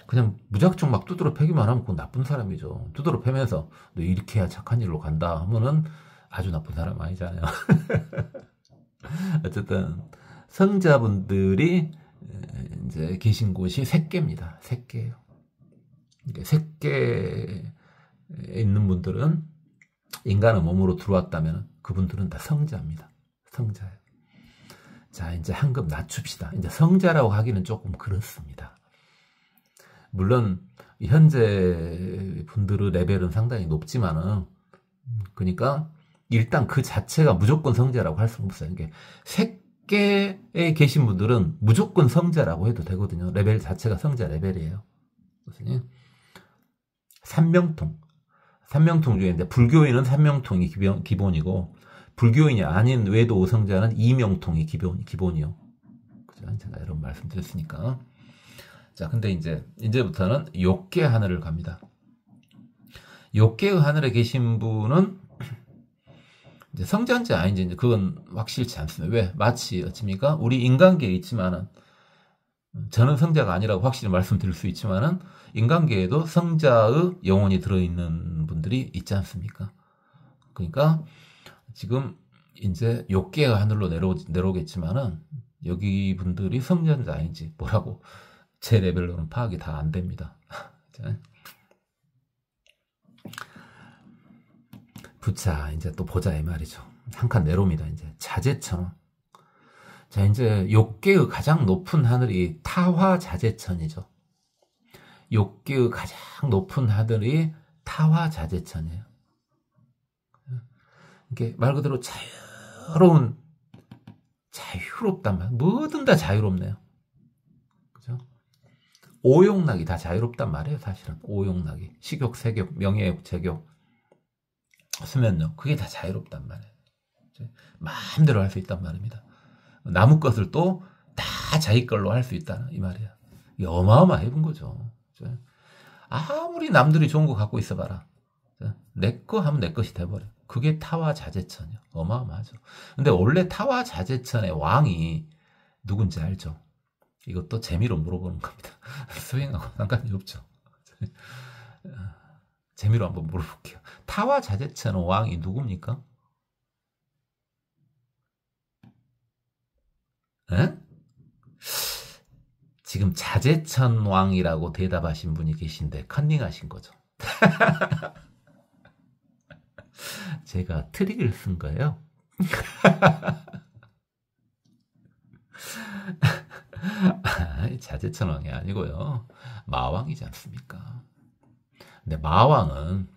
그냥 무작정 막 두드러 패기만 하면 그건 나쁜 사람이죠. 두드러 패면서 너 이렇게 해야 착한 일로 간다 하면은 아주 나쁜 사람 아니잖아요. 어쨌든 성자분들이 이제 계신 곳이 색계입니다. 색계예요. 색계에 있는 분들은 인간의 몸으로 들어왔다면 그분들은 다 성자입니다. 성자예요. 자, 이제 한 급 낮춥시다. 이제 성자라고 하기는 조금 그렇습니다. 물론 현재 분들의 레벨은 상당히 높지만은 그러니까 일단 그 자체가 무조건 성자라고 할 수는 없어요. 이게 색계에 계신 분들은 무조건 성자라고 해도 되거든요. 레벨 자체가 성자 레벨이에요. 무슨 삼명통 중에 이제 불교인은 삼명통이 기본이고 불교인이 아닌 외도 오성자는 이명통이 기본이요. 그죠? 제가 이런 말씀드렸으니까. 자, 근데 이제부터는 욕계 하늘을 갑니다. 욕계의 하늘에 계신 분은 이제 성자인지 아닌지 이제 그건 확실치 않습니다. 왜? 마치 어찌입니까? 우리 인간계에 있지만은 저는 성자가 아니라고 확실히 말씀드릴 수 있지만은 인간계에도 성자의 영혼이 들어있는 분들이 있지 않습니까? 그러니까 지금 이제 욕계의 하늘로 내려오겠지만은 여기 분들이 성자인지 아닌지 뭐라고 제 레벨로는 파악이 다 안 됩니다. 부차 이제 또 보자 이 말이죠. 한 칸 내려옵니다. 이제 자재천. 자, 이제 욕계의 가장 높은 하늘이 타화자재천이죠. 욕계의 가장 높은 하늘이 타화자재천이에요. 이게 말 그대로 자유롭단 말. 뭐든 다 자유롭네요. 그죠? 오욕락이 다 자유롭단 말이에요. 사실은 오욕락이 식욕, 색욕, 명예욕, 재욕, 수면욕 그게 다 자유롭단 말이에요. 마음대로 할 수 있단 말입니다. 남의 것을 또 다 자기 걸로 할 수 있다는 이 말이에요. 이게 어마어마해본 거죠. 아무리 남들이 좋은 거 갖고 있어봐라. 내 거 하면 내 것이 돼버려. 그게 타화자재천이요. 어마어마하죠. 근데 원래 타화자재천의 왕이 누군지 알죠? 이것도 재미로 물어보는 겁니다. 수행하고 상관이 없죠. 재미로 한번 물어볼게요. 타화자재천의 왕이 누굽니까? 에? 지금 자재천 왕이라고 대답하신 분이 계신데 컨닝하신 거죠. 제가 트릭을 쓴 거예요. 자재천 왕이 아니고요. 마왕이지 않습니까? 근데 마왕은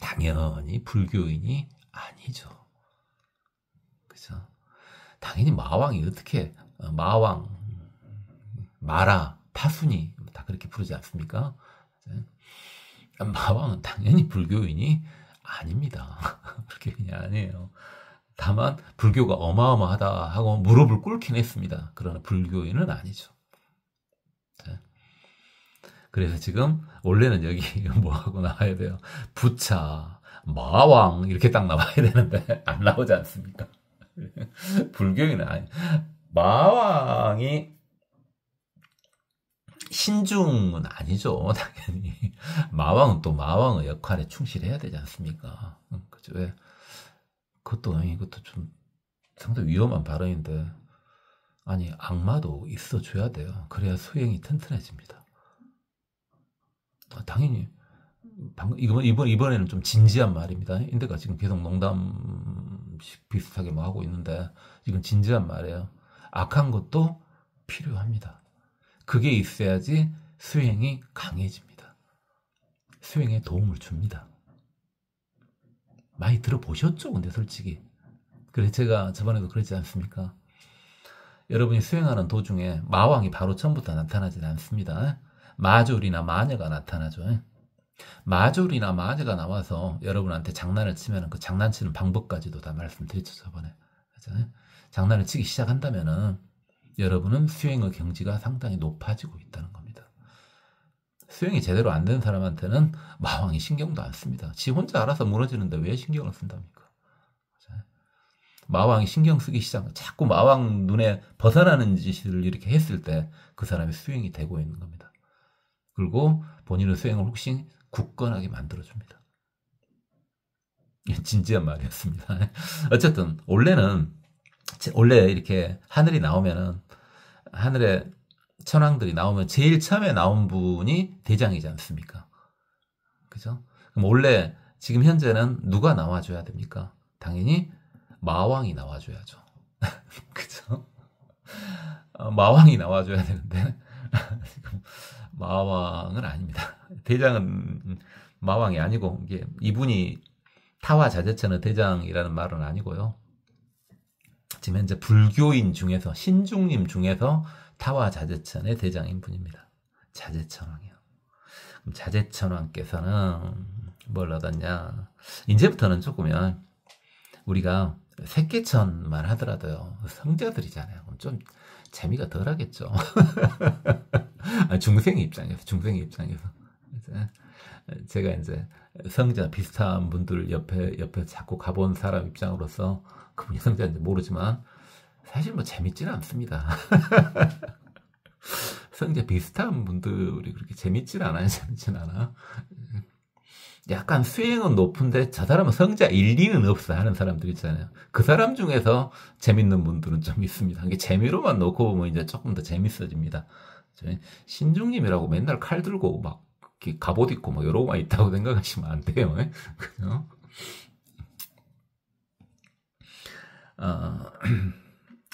당연히 불교인이 아니죠. 그죠? 당연히 마왕이 어떻게 마왕, 마라, 파순이 다 그렇게 부르지 않습니까? 마왕은 당연히 불교인이 아닙니다. 불교인이 아니에요. 다만 불교가 어마어마하다 하고 무릎을 꿇긴 했습니다. 그러나 불교인은 아니죠. 그래서 지금 원래는 여기 뭐 하고 나와야 돼요? 부차, 마왕 이렇게 딱 나와야 되는데 안 나오지 않습니까? 불교인은 아니. 마왕이 신중은 아니죠, 당연히. 마왕은 또 마왕의 역할에 충실해야 되지 않습니까? 그죠? 왜? 이것도 좀 상당히 위험한 발언인데, 아니, 악마도 있어줘야 돼요. 그래야 수행이 튼튼해집니다. 당연히, 이번에는 좀 진지한 말입니다. 인데가 지금 계속 농담식 비슷하게 뭐 하고 있는데, 이건 진지한 말이에요. 악한 것도 필요합니다. 그게 있어야지 수행이 강해집니다. 수행에 도움을 줍니다. 많이 들어보셨죠? 근데 솔직히. 그래서 제가 저번에도 그랬지 않습니까? 여러분이 수행하는 도중에 마왕이 바로 처음부터 나타나지 않습니다. 마졸이나 마녀가 나타나죠. 마졸이나 마녀가 나와서 여러분한테 장난을 치면 그 장난치는 방법까지도 다 말씀드렸죠, 저번에. 장난을 치기 시작한다면은 여러분은 수행의 경지가 상당히 높아지고 있다는 겁니다. 수행이 제대로 안 되는 사람한테는 마왕이 신경도 안 씁니다. 지 혼자 알아서 무너지는데 왜 신경을 쓴답니까? 마왕이 신경 쓰기 시작, 자꾸 마왕 눈에 벗어나는 짓을 이렇게 했을 때 그 사람이 수행이 되고 있는 겁니다. 그리고 본인의 수행을 훨씬 굳건하게 만들어줍니다. 진지한 말이었습니다. 어쨌든 원래 이렇게 하늘이 나오면은, 하늘에 천왕들이 나오면 제일 처음에 나온 분이 대장이지 않습니까? 그죠? 그럼 원래 지금 현재는 누가 나와줘야 됩니까? 당연히 마왕이 나와줘야죠. 그죠? 마왕이 나와줘야 되는데 지금 마왕은 아닙니다. 대장은 마왕이 아니고, 이분이 타화자재천의 대장이라는 말은 아니고요. 지금 현재 불교인 중에서, 신중님 중에서 타화자재천의 대장인 분입니다. 자재천왕이요. 그럼 자재천왕께서는 뭘 얻었냐? 이제부터는 조금은 우리가 새끼천만 하더라도요, 성자들이잖아요. 그럼 좀 재미가 덜 하겠죠. 중생의 입장에서. 제가 이제 성자 비슷한 분들 옆에 자꾸 가본 사람 입장으로서 그분이 성자인지 모르지만 사실 뭐 재밌지는 않습니다. 성자 비슷한 분들이 그렇게 재밌진 않아요. 약간 수행은 높은데 저 사람은 성자 일리는 없어 하는 사람들 있잖아요. 그 사람 중에서 재밌는 분들은 좀 있습니다. 이게 재미로만 놓고 보면 이제 조금 더 재밌어집니다. 신중님이라고 맨날 칼 들고 막 갑옷 입고 막 이러고만 있다고 생각하시면 안 돼요. 그죠?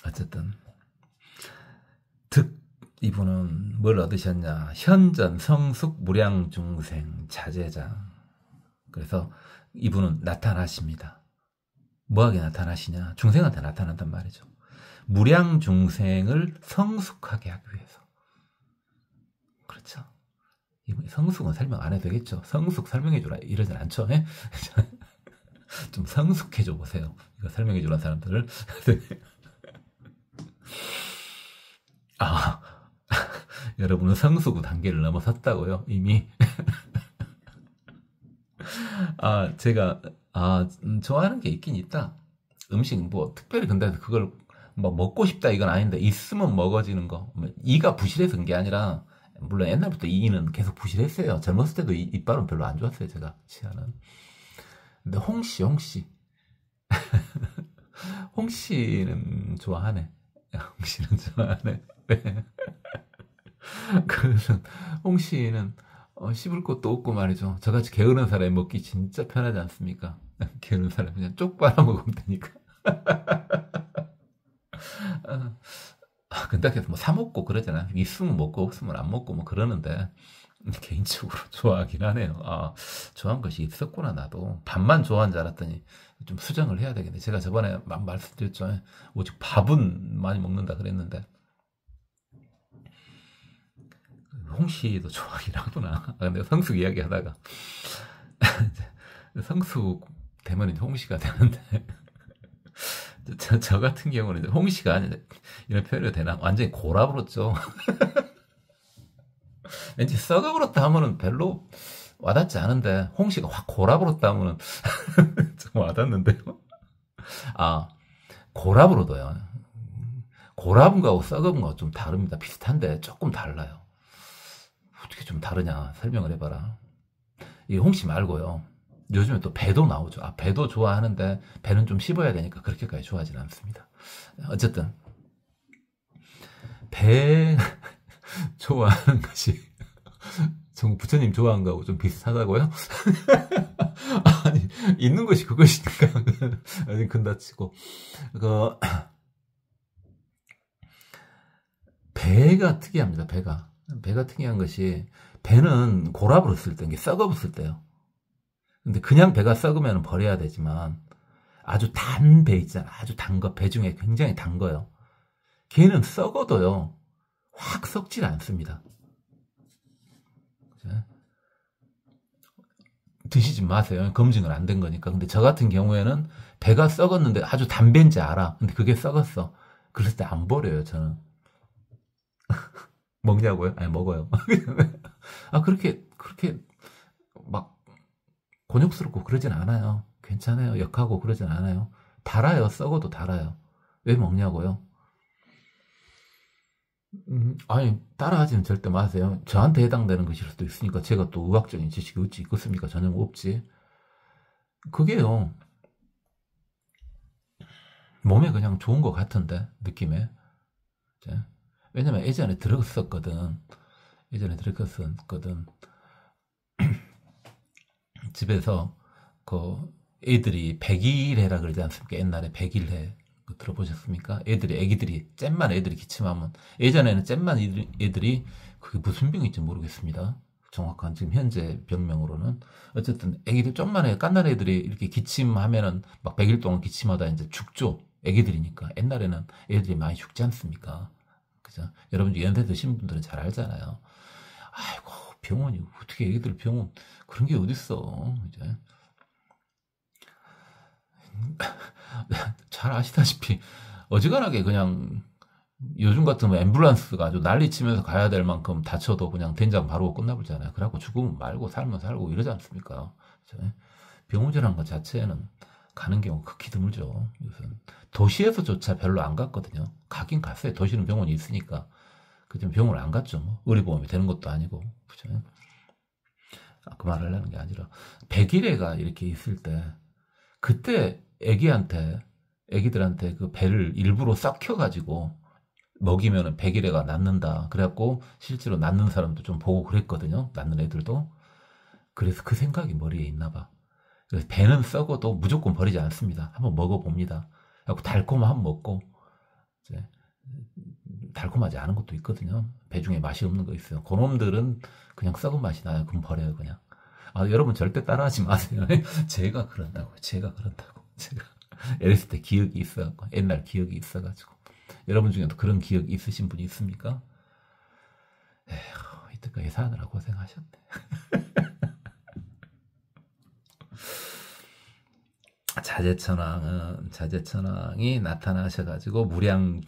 어쨌든 이분은 뭘 얻으셨냐? 현전 성숙 무량중생 자제장. 그래서 이분은 나타나십니다. 뭐하게 나타나시냐? 중생한테 나타난단 말이죠. 무량중생을 성숙하게 하기 위해서. 그렇죠. 성숙은 설명 안 해도 되겠죠. 성숙 설명해주라 이러진 않죠. 좀 성숙해줘 보세요. 이거 설명해주는 사람들을. 여러분은 성숙 단계를 넘어섰다고요, 이미. 제가 좋아하는 게 있긴 있다. 음식 뭐 특별히 근데 그걸 뭐 먹고 싶다 이건 아닌데, 있으면 먹어지는 거. 이가 부실해서 그런 게 아니라, 물론 옛날부터 이는 계속 부실했어요. 젊었을 때도 이빨은 별로 안 좋았어요, 제가 치아는. 근데 홍씨 홍씨는 좋아하네. 홍씨는 좋아하네. 그래서 홍씨는 씹을 것도 없고 말이죠. 저같이 게으른 사람이 먹기 진짜 편하지 않습니까? 게으른 사람이 그냥 쪽 빨아먹으면 되니까. 근데 계속 뭐 사먹고 그러잖아. 있으면 먹고 없으면 안 먹고 뭐 그러는데, 개인적으로 좋아하긴 하네요. 좋아한 것이 있었구나. 나도 밥만 좋아한 줄 알았더니 좀 수정을 해야 되겠네. 제가 저번에 막 말씀드렸죠. 오직 밥은 많이 먹는다 그랬는데 홍시도 좋아하긴 하구나. 근데 성숙 이야기 하다가 성숙 되면 이제 홍시가 되는데 저 같은 경우는 이제 홍시가 아니라 이런 표현이 되나? 완전히 고라버렸죠. 왠지 썩어버렸다 하면은 별로 와닿지 않은데 홍시가 확 고라버렸다 하면은 좀 와닿는데요. 아, 고라버려도요. 고라분 거하고 썩은 거 좀 다릅니다. 비슷한데 조금 달라요. 어떻게 좀 다르냐 설명을 해봐라. 이 홍시 말고요. 요즘에 또 배도 나오죠. 아, 배도 좋아하는데 배는 좀 씹어야 되니까 그렇게까지 좋아하지는 않습니다. 어쨌든 배 좋아하는 것이 정 부처님 좋아하는 거하고 좀 비슷하다고요? 아니 있는 것이 그것이니까 아니 근다치고 그 배가 특이합니다. 배가 특이한 것이 배는 고라버렸을 때 이게 썩어버렸을 때요. 근데 그냥 배가 썩으면 버려야 되지만 아주 단 배 있잖아. 아주 단 거, 배 중에 굉장히 단 거요. 걔는 썩어도요. 확 썩질 않습니다. 드시지 마세요. 검증은 안 된 거니까. 근데 저 같은 경우에는 배가 썩었는데 아주 단 배인지 알아. 근데 그게 썩었어. 그랬을 때 안 버려요, 저는. 먹냐고요? 아니, 먹어요. 아, 그렇게 막 곤욕스럽고 그러진 않아요. 괜찮아요. 역하고 그러진 않아요. 달아요. 썩어도 달아요. 왜 먹냐고요? 아니, 따라하지는 절대 마세요. 저한테 해당되는 것일 수도 있으니까 제가 또 의학적인 지식이 어찌 있겠습니까? 전혀 없지. 그게요. 몸에 그냥 좋은 것 같은데, 느낌에. 왜냐면 예전에 들었었거든. 집에서 그 애들이 백일해라 그러지 않습니까? 옛날에 백일해 들어보셨습니까? 애기들이 잼만 애들이 기침하면 예전에는 잼만 애들이 그게 무슨 병인지 모르겠습니다. 정확한 지금 현재 병명으로는 어쨌든 애기들 좀만 해 깐난 애들이 이렇게 기침하면은 막 100일 동안 기침하다 이제 죽죠. 애기들이니까 옛날에는 애들이 많이 죽지 않습니까? 그죠? 여러분 연세 드신 분들은 잘 알잖아요. 아이고 병원이 어떻게 애기들 병원 그런 게 어딨어 이제 잘 아시다시피 어지간하게 그냥 요즘 같으면 앰뷸런스가 아주 난리치면서 가야 될 만큼 다쳐도 그냥 된장 바르고 끝나버리잖아요. 그래갖고 죽으면 말고 살면 살고 이러지 않습니까? 병원이라는 것 자체는 가는 경우가 극히 드물죠. 요즘 도시에서조차 별로 안 갔거든요. 가긴 갔어요. 도시는 병원이 있으니까. 그좀 병원을 안 갔죠. 뭐. 의료보험이 되는 것도 아니고. 그죠? 그 말을 하려는 게 아니라 100일애가 이렇게 있을 때 그때 애기들한테 그 배를 일부러 썩혀가지고 먹이면은 100일애가 낫는다. 그래갖고 실제로 낫는 사람도 좀 보고 그랬거든요. 낫는 애들도. 그래서 그 생각이 머리에 있나 봐. 그래서 배는 썩어도 무조건 버리지 않습니다. 한번 먹어봅니다. 그래갖고 달콤한 먹고 이제 달콤하지 않은 것도 있거든요. 배 중에 맛이 없는 거 있어요. 그놈들은 그냥 썩은 맛이 나요. 그럼 버려요, 그냥. 아, 여러분 절대 따라하지 마세요. 제가 그런다고. 제가 어렸을 때 기억이 있어갖고, 옛날 기억이 있어가지고. 여러분 중에도 그런 기억 있으신 분이 있습니까? 에휴, 이때까지 사느라 고생하셨네. 자재천왕이 나타나셔가지고 무량한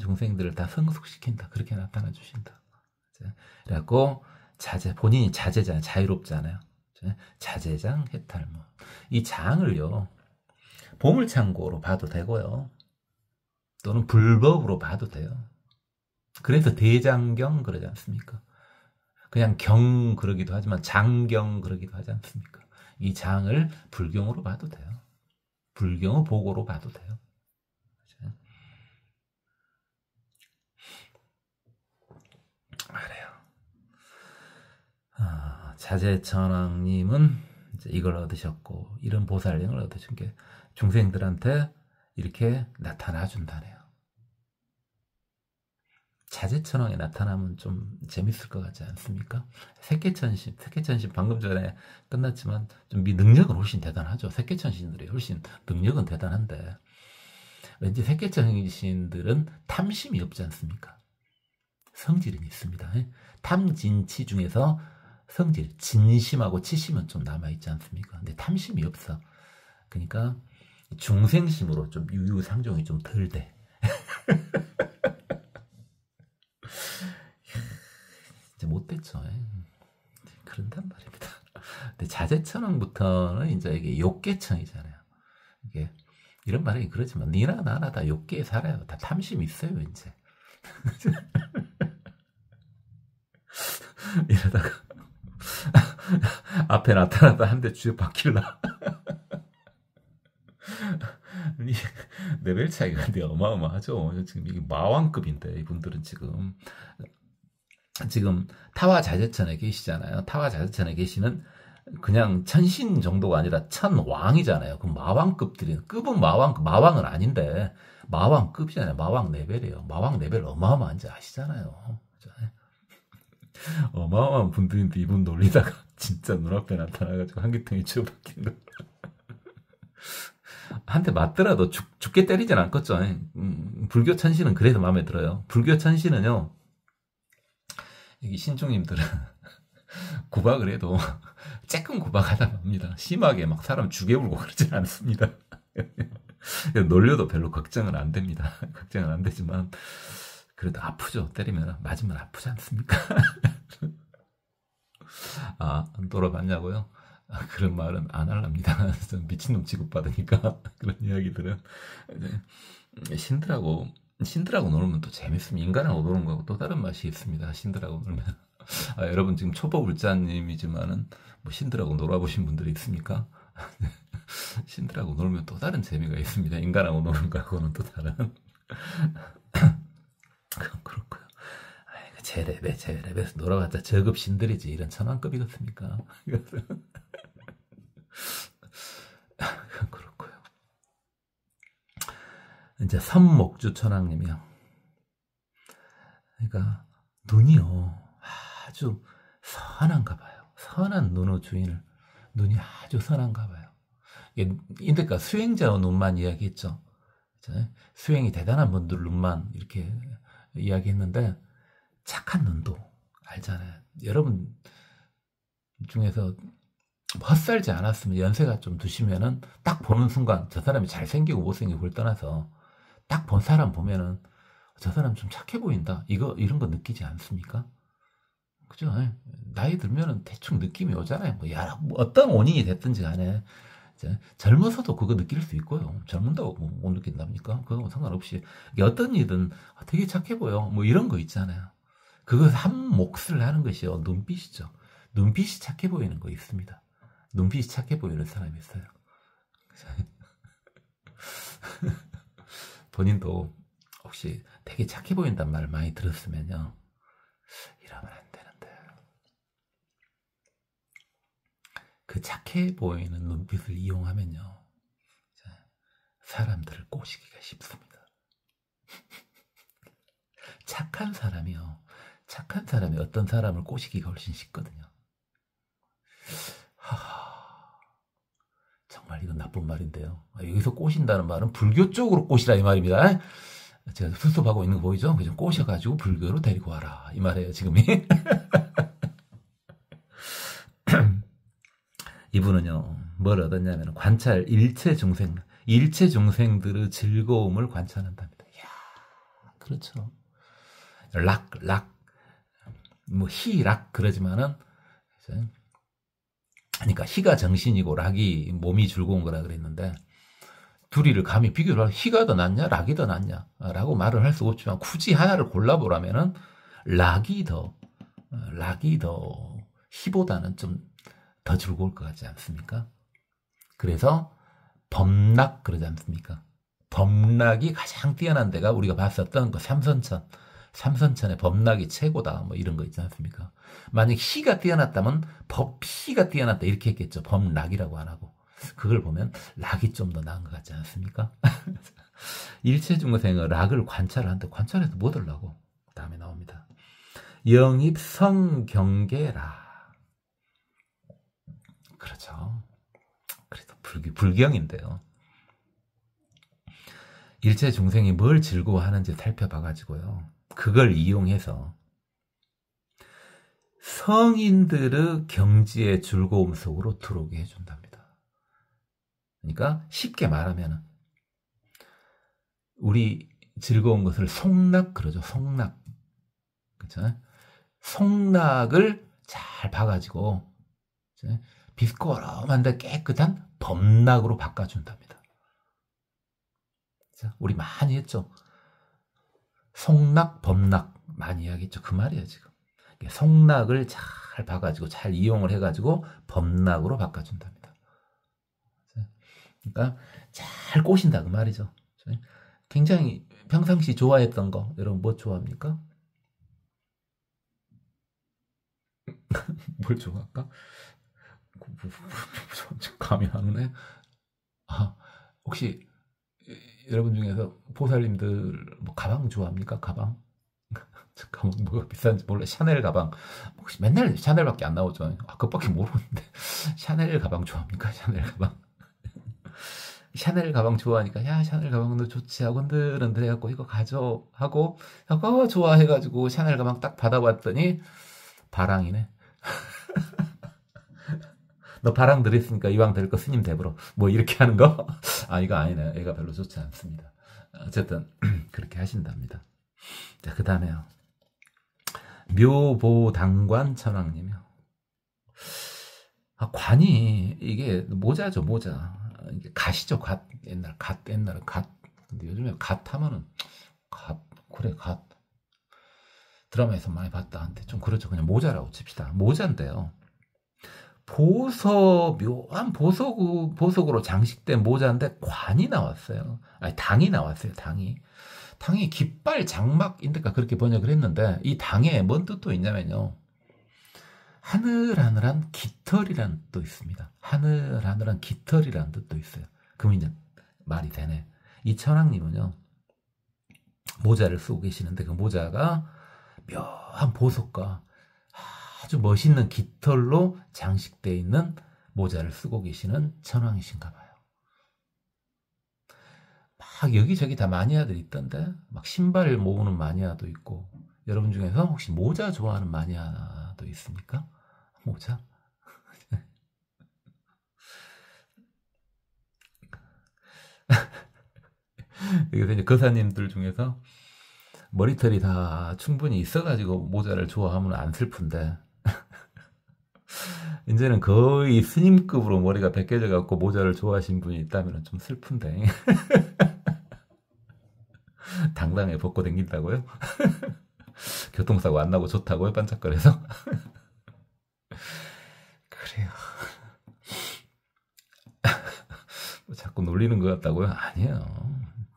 중생들을 다 성숙시킨다. 그렇게 나타나 주신다. 그래갖고 본인이 자재잖아요. 자유롭잖아요. 자재장 해탈무. 이 장을요, 보물창고로 봐도 되고요. 또는 불법으로 봐도 돼요. 그래서 대장경 그러지 않습니까? 그냥 경 그러기도 하지만 장경 그러기도 하지 않습니까? 이 장을 불경으로 봐도 돼요. 불경의 보고로 봐도 돼요. 그래요. 자재천왕님은 이걸 얻으셨고 이런 보살령을 얻으신 게 중생들한테 이렇게 나타나 준다네요. 자재천왕이 나타나면 좀 재밌을 것 같지 않습니까? 새끼천신 방금 전에 끝났지만 좀 능력은 훨씬 대단하죠. 새끼천신들이 훨씬 능력은 대단한데 왠지 새끼천신들은 탐심이 없지 않습니까? 성질은 있습니다. 탐진치 중에서 성질, 진심하고 치심은 좀 남아있지 않습니까? 근데 탐심이 없어. 그러니까 중생심으로 좀 유유상종이 좀 덜 돼. 이제 못됐죠. 그런단 말입니다. 근데 자재천왕부터는 이제 이게 욕계천이잖아요. 이게 이런 말이 그렇지만 니나 나나 다 욕계에 살아요. 다 탐심 있어요 이제. 이러다가 앞에 나타났다 한 대 주에 박힐라. 레벨 차이가 근데 어마어마하죠. 지금 이게 마왕급인데 이분들은 지금 타와 자재천에 계시잖아요. 타와 자재천에 계시는 그냥 천신 정도가 아니라 천왕이잖아요. 그럼 마왕급들이 급은 마왕은 아닌데 마왕급이잖아요. 마왕 레벨이에요. 마왕 레벨 어마어마한지 아시잖아요. 어마어마한 분들인데 이분 놀리다가 진짜 눈앞에 나타나가지고 한기통이 치고 박힌 거. 한 대 맞더라도 죽게 때리진 않겠죠. 불교 천신은 그래서 마음에 들어요. 불교 천신은요, 여기 신중님들은 구박을 해도 쬐끔 구박하다 맙니다. 심하게 막 사람 죽여불고 그러진 않습니다. 놀려도 별로 걱정은 안 됩니다. 걱정은 안 되지만 그래도 아프죠. 때리면 맞으면 아프지 않습니까? 아, 돌아봤냐고요? 그런 말은 안 할랍니다. 미친놈 취급받으니까 그런 이야기들은 신들하고 놀면 또 재밌습니다. 인간하고 노는 거하고 또 다른 맛이 있습니다. 신들하고 놀면. 여러분 지금 초보불자님이지만은 뭐 신들하고 놀아보신 분들이 있습니까? 신들하고 놀면 또 다른 재미가 있습니다. 인간하고 노는 거하고는 또 다른. 그렇고요. 제 레벨에서 놀아봤자 저급 신들이지 이런 천왕급이겠습니까? 그렇고요. 이제 선목주 천왕님이요. 그러니까 눈이요 아주 선한가 봐요. 선한 눈의 주인을 눈이 아주 선한가 봐요. 인데까 수행자의 눈만 이야기했죠. 수행이 대단한 분들 눈만 이렇게 이야기했는데 착한 눈도 알잖아요. 여러분 중에서 헛살지 않았으면 연세가 좀 드시면은 딱 보는 순간 저 사람이 잘생기고 못생기고를 떠나서 딱 본 사람 보면은 저 사람 좀 착해 보인다. 이런 거 느끼지 않습니까? 그죠? 나이 들면은 대충 느낌이 오잖아요. 뭐 어떤 원인이 됐든지 간에 젊어서도 그거 느낄 수 있고요. 젊은다고 못 느낀답니까? 그거 상관없이 어떤 일은 되게 착해 보여. 뭐 이런 거 있잖아요. 그거 한 몫을 하는 것이요. 눈빛이죠. 눈빛이 착해 보이는 거 있습니다. 눈빛이 착해 보이는 사람이 있어요. 본인도 혹시 되게 착해 보인단 말을 많이 들었으면요. 이러면 안 되는데. 그 착해 보이는 눈빛을 이용하면요. 사람들을 꼬시기가 쉽습니다. 착한 사람이 어떤 사람을 꼬시기가 훨씬 쉽거든요. 정말 이건 나쁜 말인데요. 여기서 꼬신다는 말은 불교 쪽으로 꼬시라 이 말입니다. 제가 수습하고 있는 거 보이죠? 좀 꼬셔가지고 불교로 데리고 와라 이 말이에요 지금이. 이분은요 뭘 얻었냐면 관찰 일체 중생들의 즐거움을 관찰한답니다. 이야, 그렇죠. 뭐 희락 그러지만은 그러니까 희가 정신이고 락이 몸이 즐거운 거라 그랬는데 둘이를 감히 비교를 하면 희가 더 낫냐 락이 더 낫냐 라고 말을 할 수 없지만 굳이 하나를 골라보라면은 락이 더 희보다는 좀 더 즐거울 것 같지 않습니까? 그래서 범락 그러지 않습니까? 범락이 가장 뛰어난 데가 우리가 봤었던 그 삼선천의 범락이 최고다 뭐 이런 거 있지 않습니까? 만약 희가 뛰어났다면 법희가 뛰어났다 이렇게 했겠죠. 범락이라고 안 하고. 그걸 보면 락이 좀 더 나은 것 같지 않습니까? 일체 중생의 락을 관찰하는데 관찰해서 뭐 들라고? 다음에 나옵니다. 영입성경계라. 그렇죠. 그래도 불경인데요. 일체 중생이 뭘 즐거워하는지 살펴봐가지고요. 그걸 이용해서 성인들의 경지의 즐거움 속으로 들어오게 해준답니다. 그러니까 쉽게 말하면 우리 즐거운 것을 속락 그러죠. 속락. 그렇죠? 속락을 잘 봐가지고 비스코럼한데 깨끗한 범락으로 바꿔준답니다. 우리 많이 했죠. 속락, 범락 많이 이야기했죠. 그 말이에요 지금. 속락을 잘 봐가지고 잘 이용을 해가지고 범락으로 바꿔준답니다. 그러니까 잘 꼬신다 그 말이죠. 굉장히 평상시 좋아했던 거 여러분 뭐 좋아합니까? 뭘 좋아할까? 감이 안 오네. 아, 혹시 여러분 중에서 보살님들 뭐 가방 좋아합니까? 가방? 가방 뭐가 비싼지 몰라. 샤넬 가방. 혹시 맨날 샤넬밖에 안 나오죠. 아, 그것밖에 모르는데 샤넬 가방 좋아합니까? 샤넬 가방. 샤넬 가방 좋아하니까 야 샤넬 가방도 좋지 하고 흔들흔들 해갖고 이거 가져 하고 좋아해가지고 샤넬 가방 딱 받아봤더니 바랑이네. 너 바랑 들였으니까 이왕 될 거 스님 대불어 뭐 이렇게 하는 거? 아 이거 아니네. 얘가 별로 좋지 않습니다. 어쨌든 그렇게 하신답니다. 자, 그 다음에요. 묘보당관 천왕님이요. 아, 관이 이게 모자죠. 모자. 이게 갓이죠. 갓. 옛날에 갓. 근데 요즘에 갓 하면은 그래 갓. 드라마에서 많이 봤다 한데 좀 그렇죠. 그냥 모자라고 칩시다. 모자인데요. 묘한 보석으로 장식된 모자인데 관이 나왔어요. 아니 당이 나왔어요. 당이 깃발 장막인데까 그렇게 번역을 했는데 이 당에 뭔 뜻도 있냐면요. 하늘하늘한 깃털이라는 뜻도 있습니다. 하늘하늘한 깃털이라는 뜻도 있어요. 그럼 이제 말이 되네. 이 천왕님은요. 모자를 쓰고 계시는데 그 모자가 묘한 보석과 아주 멋있는 깃털로 장식되어 있는 모자를 쓰고 계시는 천왕이신가 봐요. 막 여기저기 다 마니아들이 있던데 막 신발 모으는 마니아도 있고 여러분 중에서 혹시 모자 좋아하는 마니아도 있습니까? 모자? 여기서 이제 거사님들 중에서 머리털이 다 충분히 있어가지고 모자를 좋아하면 안 슬픈데 이제는 거의 스님급으로 머리가 벗겨져 갖고 모자를 좋아하시는 분이 있다면 좀 슬픈데 당당하게 벗고 다닌다고요? 교통사고 안 나고 좋다고요? 반짝거려서? 그래요. 자꾸 놀리는 것 같다고요? 아니에요.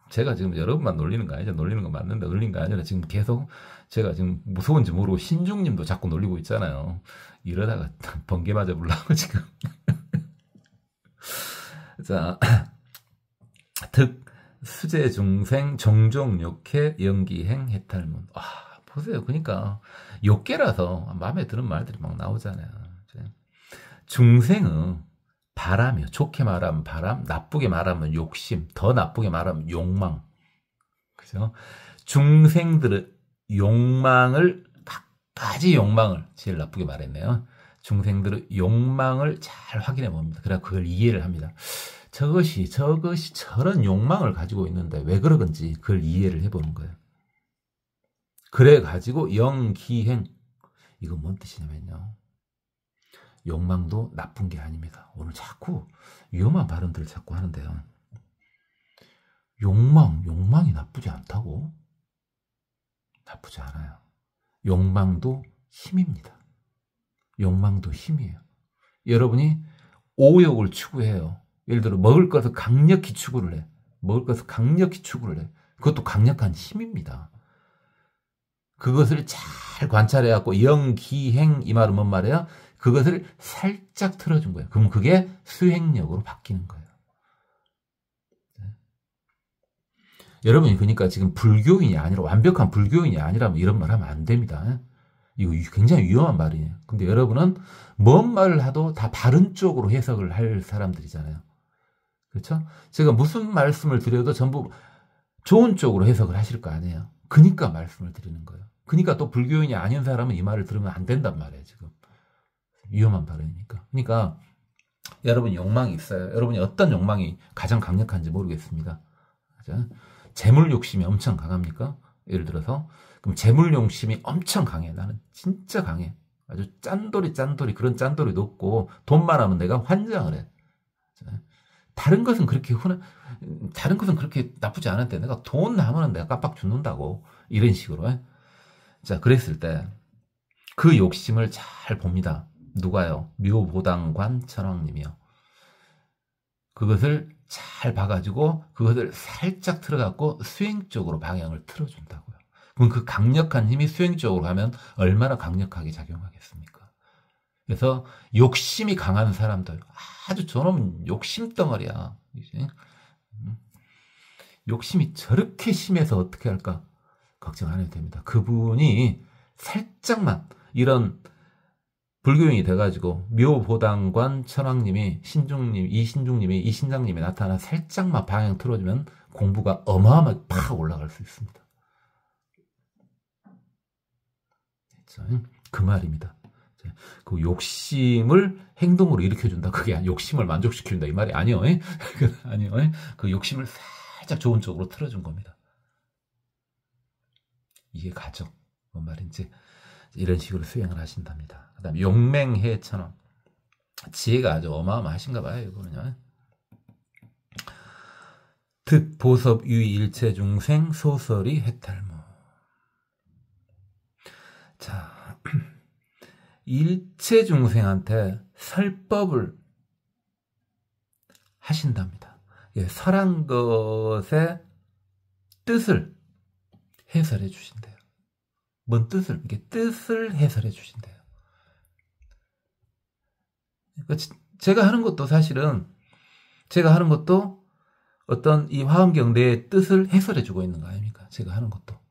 제가 지금 여러분만 놀리는 거 아니죠? 놀리는 거 맞는데 놀리는 거 아니라 지금 계속 제가 지금 무서운지 모르고 신중님도 자꾸 놀리고 있잖아요. 이러다가 번개 맞아 보려고 지금. 자, 득 수제 중생 정종 욕해 연기행 해탈문. 아 보세요. 그러니까 욕계라서 마음에 드는 말들이 막 나오잖아요. 중생은 바람이요. 좋게 말하면 바람, 나쁘게 말하면 욕심, 더 나쁘게 말하면 욕망. 그죠? 중생들은 욕망을, 갖가지 욕망을, 제일 나쁘게 말했네요. 중생들은 욕망을 잘 확인해 봅니다. 그래야 그걸 이해를 합니다. 저것이 저런 욕망을 가지고 있는데 왜 그러건지 그걸 이해를 해보는 거예요. 그래가지고 영기행. 이건 뭔 뜻이냐면요. 욕망도 나쁜 게 아닙니다. 오늘 자꾸 위험한 발언들을 자꾸 하는데요. 욕망이 나쁘지 않다고? 나쁘지 않아요. 욕망도 힘입니다. 욕망도 힘이에요. 여러분이 오욕을 추구해요. 예를 들어 먹을 것을 강력히 추구를 해. 그것도 강력한 힘입니다. 그것을 잘 관찰해갖고 영기행 이 말은 뭔 말이에요? 그것을 살짝 틀어준 거예요. 그럼 그게 수행력으로 바뀌는 거예요. 네. 여러분이 그러니까 지금 불교인이 아니라 완벽한 불교인이 아니라면 이런 말 하면 안 됩니다. 이거 굉장히 위험한 말이에요. 근데 여러분은 뭔 말을 하도 다 바른 쪽으로 해석을 할 사람들이잖아요. 그렇죠? 제가 무슨 말씀을 드려도 전부 좋은 쪽으로 해석을 하실 거 아니에요. 그러니까 말씀을 드리는 거예요. 그러니까 또 불교인이 아닌 사람은 이 말을 들으면 안 된단 말이에요, 지금. 위험한 발언이니까. 그러니까 여러분 욕망이 있어요. 여러분이 어떤 욕망이 가장 강력한지 모르겠습니다. 그죠? 재물 욕심이 엄청 강합니까? 예를 들어서 그럼 재물 욕심이 엄청 강해. 나는 진짜 강해. 아주 짠돌이 그런 짠돌이 높고 돈만 하면 내가 환장을 해. 다른 것은 그렇게 나쁘지 않은데 내가 돈 하면 내가 깜빡 죽는다고 이런 식으로. 자, 그랬을 때 그 욕심을 잘 봅니다. 누가요? 묘보당관 천왕님이요. 그것을 잘 봐가지고 그것을 살짝 틀어갖고 수행 쪽으로 방향을 틀어준다고요. 그럼 그 강력한 힘이 수행 쪽으로 가면 얼마나 강력하게 작용하겠습니까? 그래서 욕심이 강한 사람들, 아주 저놈은 욕심 덩어리야. 욕심이 저렇게 심해서 어떻게 할까? 걱정 안 해도 됩니다. 그분이 살짝만 이런 불교인이 돼가지고 묘보당관 천왕님이 이 신장님이 나타나 살짝만 방향 틀어주면 공부가 어마어마하게 팍 올라갈 수 있습니다. 그 말입니다. 그 욕심을 행동으로 일으켜준다. 그게 욕심을 만족시켜준다. 이 말이 아니요. 아니요. 그 욕심을 살짝 좋은 쪽으로 틀어준 겁니다. 이게 가죠. 뭔 말인지. 이런 식으로 수행을 하신답니다. 그 다음에 용맹해천왕. 지혜가 아주 어마어마하신가 봐요. 이거는요. 득보섭 유일체 중생 소설이 해탈무. 자, 일체 중생한테 설법을 하신답니다. 예, 설한 것의 뜻을 해설해 주신대요. 뭔 뜻을? 이게 뜻을 해설해 주신대요. 그러니까 제가 하는 것도 사실은 어떤 이 화엄경 내의 뜻을 해설해 주고 있는 거 아닙니까? 제가 하는 것도.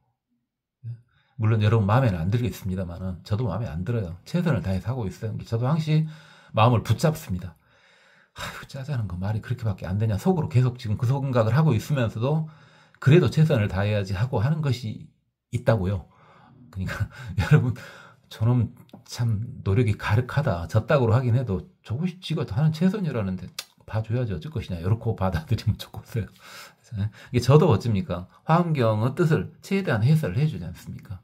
물론 여러분 마음에는 안 들겠습니다만은 저도 마음에 안 들어요. 최선을 다해서 하고 있어요. 저도 항시 마음을 붙잡습니다. 아유, 짜자는 거 말이 그렇게밖에 안 되냐. 속으로 계속 지금 그 생각을 하고 있으면서도 그래도 최선을 다해야지 하고 하는 것이 있다고요. 그러니까 여러분 저놈 참 노력이 가득하다. 저따구로 하긴 해도 조금씩 지가 하는 최선이라는데 봐줘야지 어쩔 것이냐. 이렇게 받아들이면 좋겠어요. 이게 저도 어찌입니까? 화엄경의 뜻을 최대한 해설을 해주지 않습니까?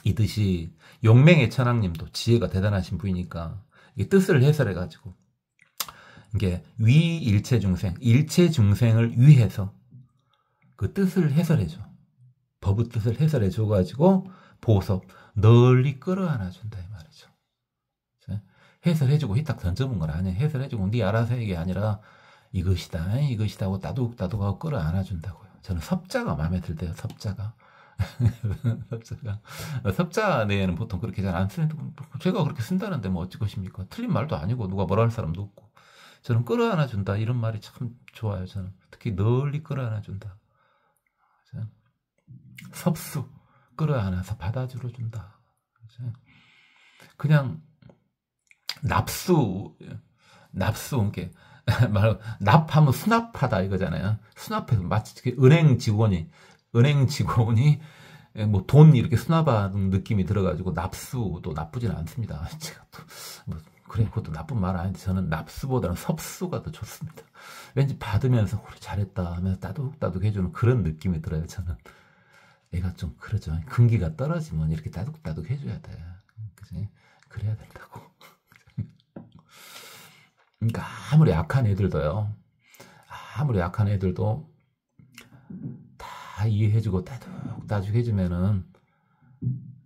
이 뜻이 용맹의 천왕님도 지혜가 대단하신 분이니까 이 뜻을 해설해가지고 이게 위 일체 중생을 위해서 그 뜻을 해설해줘. 법의 뜻을 해설해줘가지고 보섭 널리 끌어안아준다 이 말이죠. 해설해주고 휘딱 던져본 건 아니에요. 해설해주고 네 알아서 이게 아니라 이것이다 하고 따둑하고 끌어안아준다고요. 저는 섭자가 마음에 들대요. 섭자가. 섭자 내에는 보통 그렇게 잘 안 쓰는데 제가 그렇게 쓴다는데 뭐 어찌 것입니까? 틀린 말도 아니고 누가 뭐라 할 사람도 없고 저는 끌어안아준다 이런 말이 참 좋아요. 저는 특히 널리 끌어안아준다. 섭수 끌어안아서 받아들여준다. 그냥 납수 이렇게 말 납하면 수납하다 이거잖아요. 수납해서 마치 은행 직원이 뭐 돈 이렇게 수납하는 느낌이 들어가지고 납수도 나쁘진 않습니다. 제가 또 뭐 그래 그것도 나쁜 말 아닌데 저는 납수보다는 섭수가 더 좋습니다. 왠지 받으면서 그래 잘했다 하면서 따둑따둑 해주는 그런 느낌이 들어요. 저는 애가 좀 그러죠. 근기가 떨어지면 이렇게 따둑따둑 해줘야 돼. 그치? 그래야 된다고. 그러니까 아무리 약한 애들도 다 이해해주고 따둑따둑 해주면은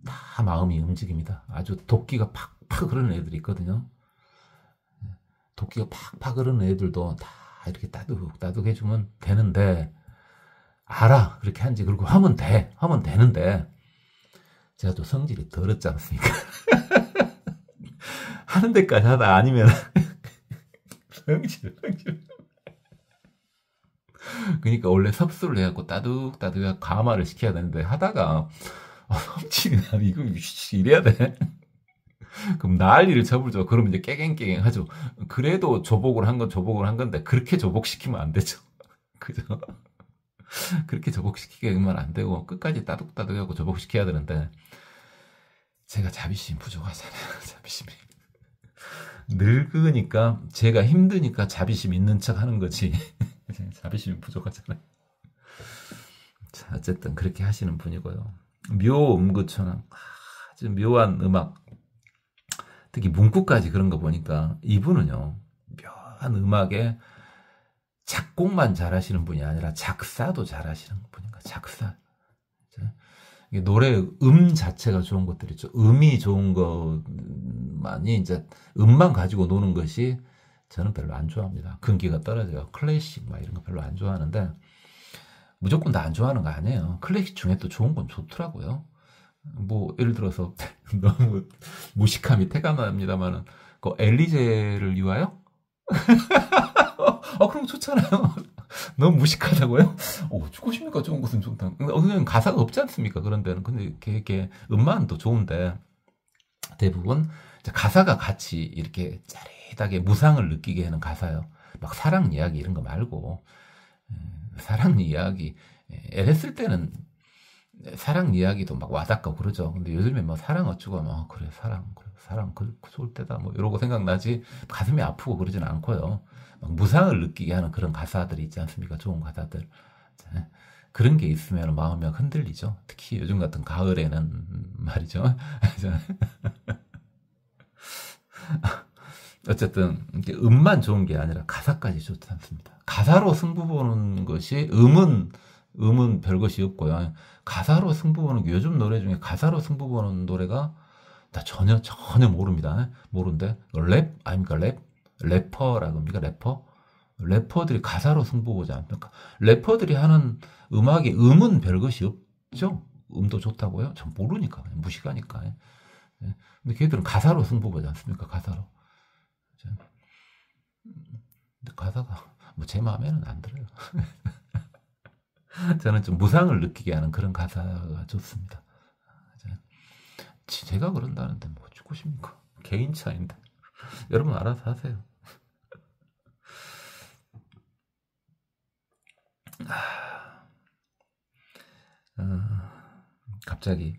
다 마음이 움직입니다. 아주 도끼가 팍팍 흐르는 애들이 있거든요. 도끼가 팍팍 흐르는 애들도 다 이렇게 따둑따둑 해주면 되는데 알아 그렇게 한지 그리고 하면 되는데 제가 또 성질이 더럽지 않습니까? 하는 데까지 하다 아니면 성질 그러니까 원래 섭수를 해갖고 따둑따둑 감화를 시켜야 되는데 하다가 성질이 나면 이거 이래야 돼? 그럼 난리를 쳐불죠. 그러면 이제 깨갱깨갱 하죠. 그래도 조복을 한 건데 그렇게 조복시키면 안 되죠. 그죠? 그렇게 저복시키게만 안 되고 끝까지 따둑따둑하고 저복시켜야 되는데 제가 자비심 부족하잖아요. 자비심이. 늙으니까 제가 힘드니까 자비심 있는 척 하는 거지. 자비심이 부족하잖아요. 자, 어쨌든 그렇게 하시는 분이고요. 묘음구천왕, 아주 묘한 음악, 특히 문구까지 그런 거 보니까 이분은요 묘한 음악에 작곡만 잘하시는 분이 아니라 작사도 잘하시는 분인가. 작사. 노래 자체가 좋은 것들 있죠. 음이 좋은 것만이 이제 음만 가지고 노는 것이 저는 별로 안 좋아합니다. 근기가 떨어져요. 클래식 막 이런 거 별로 안 좋아하는데 무조건 다 안 좋아하는 거 아니에요. 클래식 중에 또 좋은 건 좋더라고요. 뭐 예를 들어서 너무 무식함이 태가 납니다만은 그 엘리제를 위하여? 그럼 좋잖아요. 너무 무식하다고요? 죽으십니까? 좋은 것은 좋다. 그냥 가사가 없지 않습니까? 그런 데는. 근데 이렇게 음만 또 좋은데 대부분 가사가 같이 이렇게 짜릿하게 무상을 느끼게 하는 가사요. 막 사랑 이야기 이런 거 말고 사랑 이야기 애랬을 때는 사랑 이야기도 막 와닿고 그러죠. 근데 요즘에 뭐 사랑 어쩌고 그래 사랑 그 좋을 때다 뭐 이러고 생각나지 가슴이 아프고 그러진 않고요. 막 무상을 느끼게 하는 그런 가사들이 있지 않습니까? 좋은 가사들. 그런 게 있으면 마음이 흔들리죠. 특히 요즘 같은 가을에는 말이죠. 어쨌든 음만 좋은 게 아니라 가사까지 좋지 않습니다. 가사로 승부 보는 것이 음은 별것이 없고요. 가사로 승부 보는 게 요즘 노래 중에 가사로 승부 보는 노래가 나 전혀 모릅니다. 모른데 랩 아닙니까? 래퍼라고 합니까? 래퍼들이 가사로 승부 보지 않습니까? 래퍼들이 하는 음악에 음은 별것이 없죠. 음도 좋다고요? 전 모르니까 무식하니까. 근데 걔들은 가사로 승부 보지 않습니까? 가사로. 근데 가사가 뭐 제 마음에는 안 들어요. 저는 좀 무상을 느끼게 하는 그런 가사가 좋습니다. 제가 그런다는데 뭐 죽고 싶습니까? 개인 차인데. 여러분 알아서 하세요. 갑자기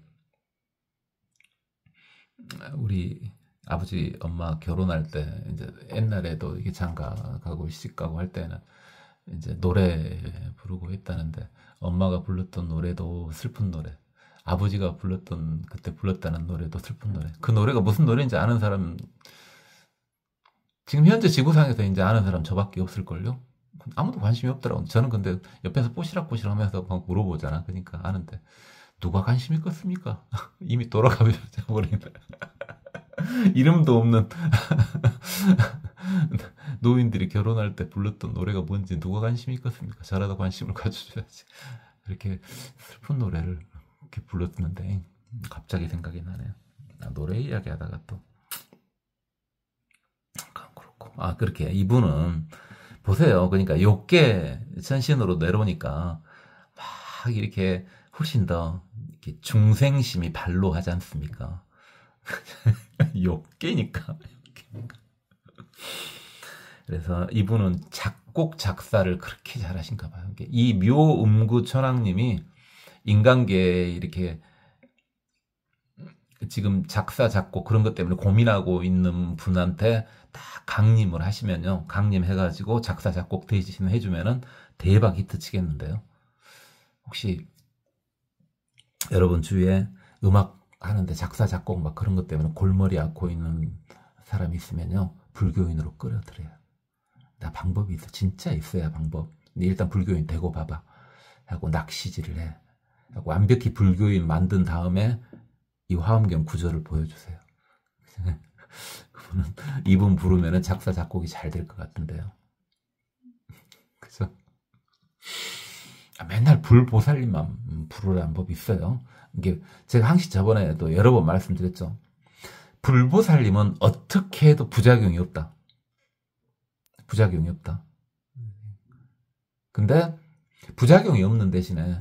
우리 아버지 엄마 결혼할 때 이제 옛날에도 이게 장가 가고 시집 가고 할 때는 이제 노래 부르고 했다는데 엄마가 불렀던 노래도 슬픈 노래, 아버지가 그때 불렀다는 노래도 슬픈 노래. 그 노래가 무슨 노래인지 아는 사람 지금 현재 지구상에서 이제 아는 사람 저밖에 없을걸요. 아무도 관심이 없더라고. 저는 근데 옆에서 뽀시락뽀시락 하면서 막 물어보잖아. 그러니까 아는데 누가 관심 있겠습니까? 이미 돌아가 버리는데 이름도 없는 노인들이 결혼할 때 불렀던 노래가 뭔지 누가 관심이 있겠습니까? 저라도 관심을 가져줘야지. 이렇게 슬픈 노래를 이렇게 불렀는데 갑자기 생각이 나네요. 노래 이야기하다가 또 그렇고 그렇게 이분은 보세요. 그러니까 욕계 천신으로 내려오니까 막 이렇게 훨씬 더 이렇게 중생심이 발로하지 않습니까? 욕계니까. 그래서 이분은 작곡 작사를 그렇게 잘하신가 봐요. 이 묘음구 천왕님이 인간계에 이렇게 지금 작사 작곡 그런 것 때문에 고민하고 있는 분한테 딱 강림을 하시면요, 강림해가지고 작사 작곡 대신 해주면은 대박 히트 치겠는데요. 혹시 여러분 주위에 음악 하는데 작사 작곡 막 그런 것 때문에 골머리 앓고 있는 사람이 있으면요, 불교인으로 끌어들여요. 나 방법이 있어. 진짜 있어야 방법. 근데 일단 불교인 되고 봐봐 하고 낚시질을 해 하고 완벽히 불교인 만든 다음에 이 화엄경 구절을 보여주세요. 이분 부르면은 작사 작곡이 잘 될 것 같은데요. 그죠? 맨날 불보살님만 부르라는 법이 있어요. 이게 제가 항상 저번에도 여러 번 말씀드렸죠. 불보살님은 어떻게 해도 부작용이 없다. 부작용이 없다. 근데 부작용이 없는 대신에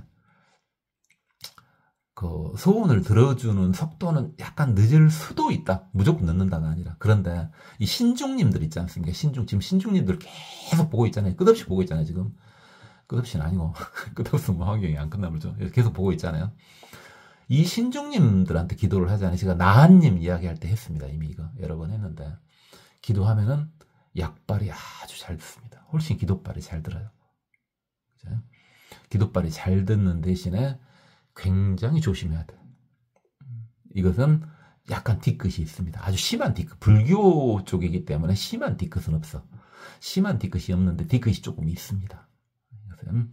그 소원을 들어주는 속도는 약간 늦을 수도 있다. 무조건 늦는다가 아니라. 그런데 이 신중님들 있지 않습니까? 지금 신중님들 계속 보고 있잖아요. 끝없이 보고 있잖아요, 지금. 끝없이는 아니고 끝없으면 환경이 안 끝나버죠. 계속 보고 있잖아요. 이 신중님들한테 기도를 하자니 제가 나한님 이야기할 때 했습니다. 이미 이거 여러 번 했는데 기도하면은 약발이 아주 잘 듣습니다. 훨씬 기도발이 잘 들어요. 그죠? 기도발이 잘 듣는 대신에 굉장히 조심해야 돼. 이것은 약간 뒤끝이 있습니다. 아주 심한 뒤끝. 불교 쪽이기 때문에 심한 뒤끝은 없어. 심한 뒤끝이 없는데 뒤끝이 조금 있습니다. 이것은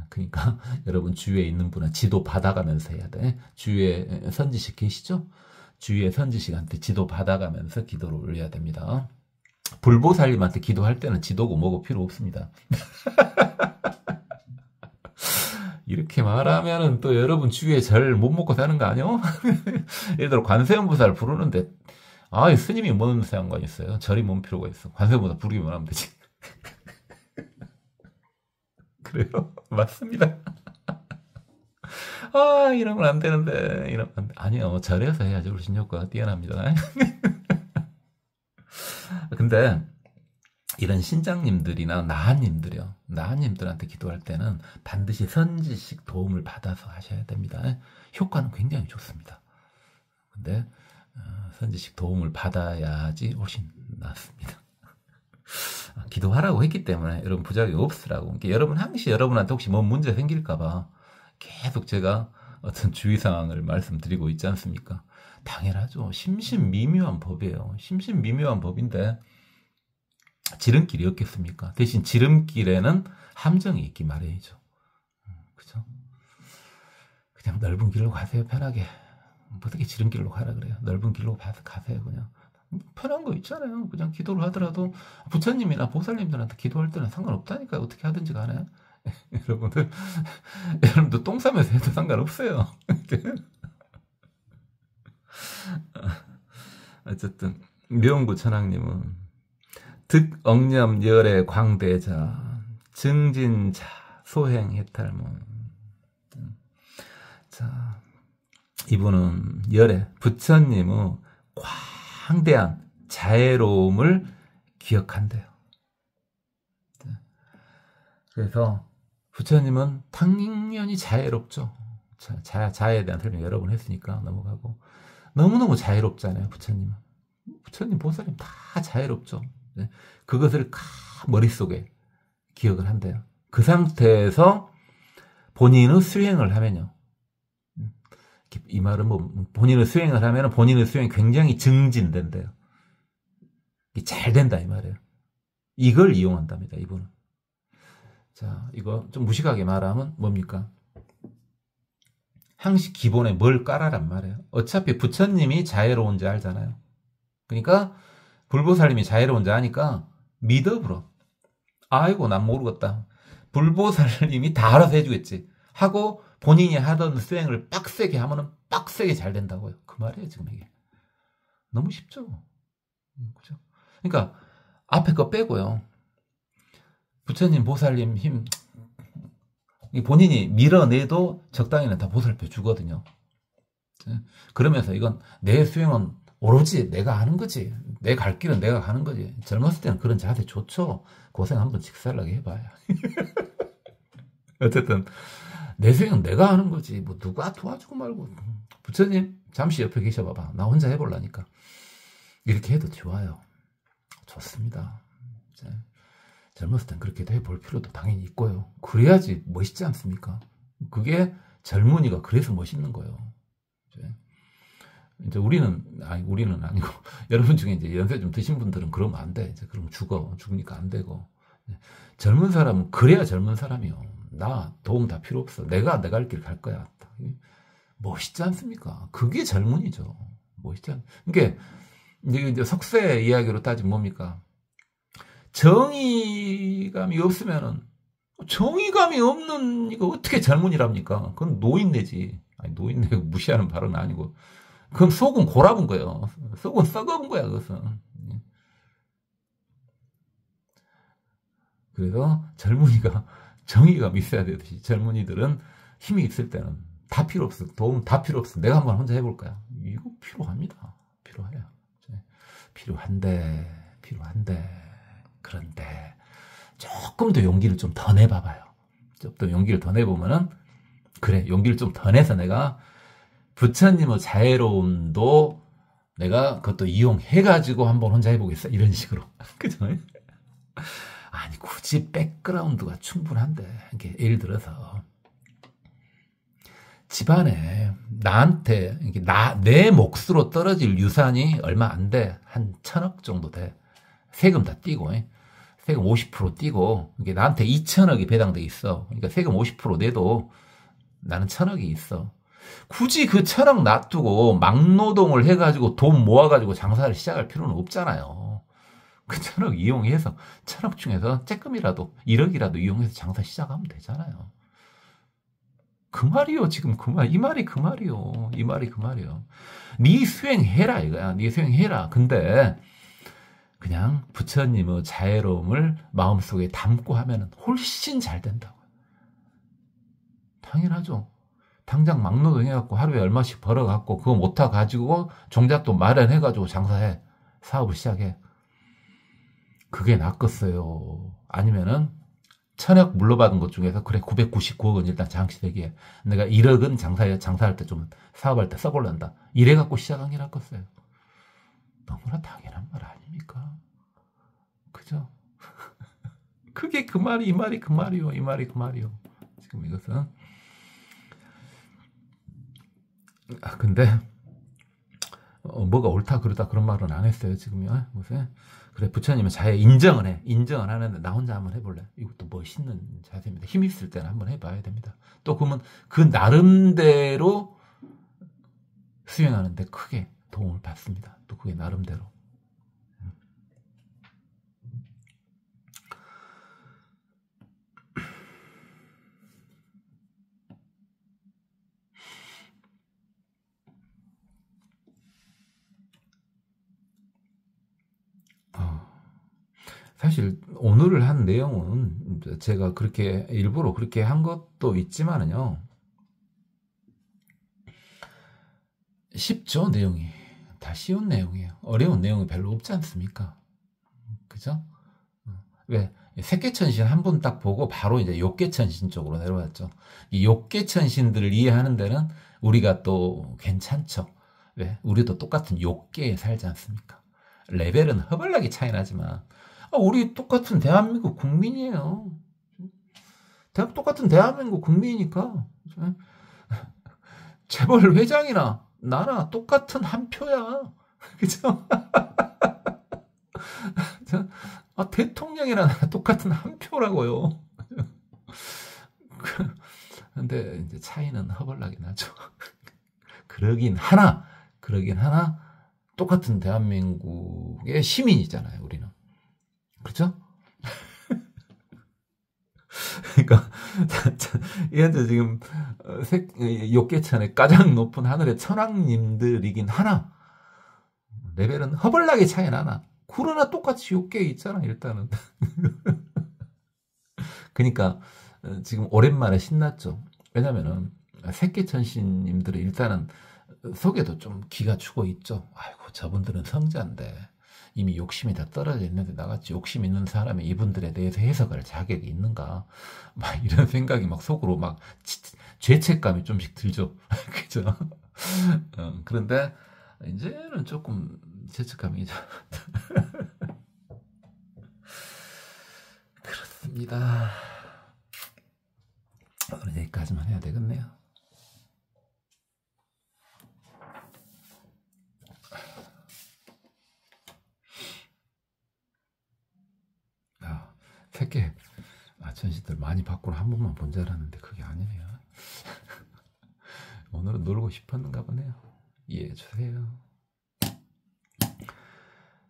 그러니까 여러분 주위에 있는 분은 지도 받아가면서 해야 돼. 주위에 선지식 계시죠? 주위에 선지식한테 지도 받아가면서 기도를 올려야 됩니다. 불보살님한테 기도할 때는 지도고 뭐고 필요 없습니다. 이렇게 말하면은 또 여러분 주위에 절 못 먹고 사는 거 아니요? 예를 들어 관세음보살 부르는데 스님이 뭔 상관이 있어요? 절이 뭔 필요가 있어? 관세음보살 부르기만 하면 되지. 그래요? 맞습니다. 이러면 안 되는데 이러면 안 돼. 아니요, 절에서 해야지 훨씬 효과가 뛰어납니다. 근데 이런 신장님들이나 나한님들이요. 나한님들한테 기도할 때는 반드시 선지식 도움을 받아서 하셔야 됩니다. 효과는 굉장히 좋습니다. 근데 선지식 도움을 받아야지 훨씬 낫습니다. 기도하라고 했기 때문에 여러분 부작용이 없으라고. 그러니까 여러분 항시 여러분한테 혹시 뭔 문제 생길까봐 계속 제가 어떤 주의사항을 말씀드리고 있지 않습니까? 당연하죠. 심신미묘한 법이에요. 심신미묘한 법인데 지름길이 없겠습니까? 대신 지름길에는 함정이 있기 마련이죠. 그죠? 그냥 넓은 길로 가세요, 편하게. 어떻게 지름길로 가라 그래요? 넓은 길로 가세요, 그냥. 편한 거 있잖아요. 그냥 기도를 하더라도 부처님이나 보살님들한테 기도할 때는 상관없다니까. 어떻게 하든지 간에. 여러분도 똥 싸면서 해도 상관없어요. 어쨌든 명구 천왕님은 득억념 열의 광대자 증진자 소행해탈문. 자, 이분은 열의 부처님의 광대한 자애로움을 기억한대요. 그래서 부처님은 당연히 자애롭죠. 자애에 대한 설명 여러 번 했으니까 넘어가고. 너무너무 자애롭잖아요, 부처님은. 부처님, 보살님 다 자애롭죠. 그것을 머릿속에 기억을 한대요. 그 상태에서 본인의 수행을 하면요. 이 말은 본인의 수행을 하면 본인의 수행이 굉장히 증진된대요. 잘 된다, 이 말이에요. 이걸 이용한답니다, 이분은. 자, 이거 좀 무식하게 말하면 뭡니까? 항시 기본에 뭘 깔아란 말이에요. 어차피 부처님이 자애로운지 알잖아요. 그러니까 불보살님이 자애로운지 아니까 믿어버려. 아이고 난 모르겠다. 불보살님이 다 알아서 해주겠지 하고 본인이 하던 수행을 빡세게 하면은 빡세게 잘 된다고요. 그 말이에요, 지금 이게. 너무 쉽죠. 그죠? 그러니까 앞에 거 빼고요. 부처님, 보살님 힘 본인이 밀어내도 적당히는 다 보살펴 주거든요. 그러면서 이건 내 수행은 오로지 내가 하는 거지. 내 갈 길은 내가 가는 거지. 젊었을 때는 그런 자세 좋죠. 고생 한번 직살나게 해봐야. 어쨌든 내 수행은 내가 하는 거지. 뭐 누가 도와주고 말고. 부처님 잠시 옆에 계셔봐봐. 나 혼자 해보려니까. 이렇게 해도 좋아요. 좋습니다. 젊었을 땐 그렇게도 해볼 필요도 당연히 있고요. 그래야지 멋있지 않습니까? 그게 젊은이가 그래서 멋있는 거예요. 이제 우리는 아니고 여러분 중에 이제 연세 좀 드신 분들은 그러면 안 돼. 이제 그럼 죽으니까 안 되고. 젊은 사람은 그래야 젊은 사람이요. 나 도움 다 필요 없어. 내가 갈 길 갈 거야. 멋있지 않습니까? 그게 젊은이죠. 멋있지 않. 그러니까 이제 석세 이야기로 따지면 뭡니까? 정의감이 없으면은 정의감이 없는 이거 어떻게 젊은이랍니까? 그건 노인네지. 아니 노인네 무시하는 발언은 아니고. 그건 속은 고라본 거예요. 속은 썩어본 거야, 그것은. 그래서 젊은이가 정의감이 있어야 되듯이 젊은이들은 힘이 있을 때는 다 필요 없어. 도움 다 필요 없어. 내가 한번 혼자 해볼 거야. 이거 필요합니다. 필요해요. 필요한데. 그런데 조금 더 용기를 좀 더 내봐봐요. 또 용기를 더 내보면은, 그래, 용기를 좀 더 내서 내가 부처님의 자애로움도 내가 그것도 이용해가지고 한번 혼자 해보겠어. 이런 식으로. 그죠? 아니, 굳이 백그라운드가 충분한데. 이게 예를 들어서, 집안에 나한테, 내 몫으로 떨어질 유산이 얼마 안 돼. 한 1,000억 정도 돼. 세금 다 떼고, 세금 50% 떼고, 이게 나한테 2,000억이 배당돼 있어. 그러니까 세금 50% 내도 나는 1,000억이 있어. 굳이 그 1,000억 놔두고 막노동을 해가지고 돈 모아가지고 장사를 시작할 필요는 없잖아요. 그 1,000억 이용해서 1,000억 중에서 조금이라도 1억이라도 이용해서 장사 시작하면 되잖아요. 그 말이요. 지금 그 말. 이 말이 그 말이요. 이 말이 그 말이요. 네 수행해라 이거야. 네 수행해라. 근데 그냥 부처님의 자애로움을 마음속에 담고 하면 훨씬 잘 된다고. 당연하죠. 당장 막노동 해갖고 하루에 얼마씩 벌어갖고 그거 못하 가지고 종잣돈 마련해가지고 장사해. 사업을 시작해. 그게 낫겠어요. 아니면은 1,000억 물러받은 것 중에서 그래 999억은 일단 장시되기에 내가 1억은 장사할 때 좀 사업할 때 써볼란다. 이래갖고 시작한 게 낫겠어요. 너무나 당연한 말 아닙니까? 그죠? 그게 그 말이 이 말이 그 말이요. 이 말이 그 말이요. 지금 이것은 근데 뭐가 옳다 그러다 그런 말은 안 했어요. 지금요. 무슨 그래 부처님은 자에 인정을 해. 인정을 하는데 나 혼자 한번 해볼래. 이것도 멋있는 자세입니다. 힘 있을 때는 한번 해봐야 됩니다. 또 그러면 그 나름대로 수행하는데 크게 도움을 받습니다. 또 그게 나름대로. 사실 오늘 한 내용은 제가 그렇게 일부러 그렇게 한 것도 있지만은요. 쉽죠, 내용이. 다 쉬운 내용이에요. 어려운 내용이 별로 없지 않습니까? 그죠? 왜? 색계천신 한 번 딱 보고 바로 이제 욕계천신 쪽으로 내려왔죠. 이 욕계천신들을 이해하는 데는 우리가 또 괜찮죠. 왜? 우리도 똑같은 욕계에 살지 않습니까? 레벨은 허벌나게 차이 나지만 우리 똑같은 대한민국 국민이에요. 똑같은 대한민국 국민이니까 재벌 회장이나 나나 똑같은 한 표야. 그죠? 대통령이나 나나 똑같은 한 표라고요. 근데 이제 차이는 허벌나게 나죠. 그러긴 하나 똑같은 대한민국의 시민이잖아요, 우리는. 그렇죠? 그러니까 현재 지금 욕계천의 가장 높은 하늘의 천왕님들이긴 하나 레벨은 허벌나게 차이 나나. 그러나 똑같이 욕계에 있잖아 일단은. 그러니까 지금 오랜만에 신났죠. 왜냐면은 색계천신님들은 일단은 속에도 좀 기가 죽어 있죠. 아이고 저분들은 성자인데 이미 욕심이 다 떨어져 있는데 나같이 욕심 있는 사람이 이분들에 대해서 해석을 할 자격이 있는가 막 이런 생각이 막 속으로 막 죄책감이 좀씩 들죠. 그죠? 그런데 이제는 조금 죄책감이죠. 그렇습니다. 오늘 여기까지만 해야 되겠네요. 새끼 천신들 많이 받고는 한 번만 본 줄 알았는데 그게 아니네요. 오늘은 놀고 싶었는가 보네요. 이해해 주세요.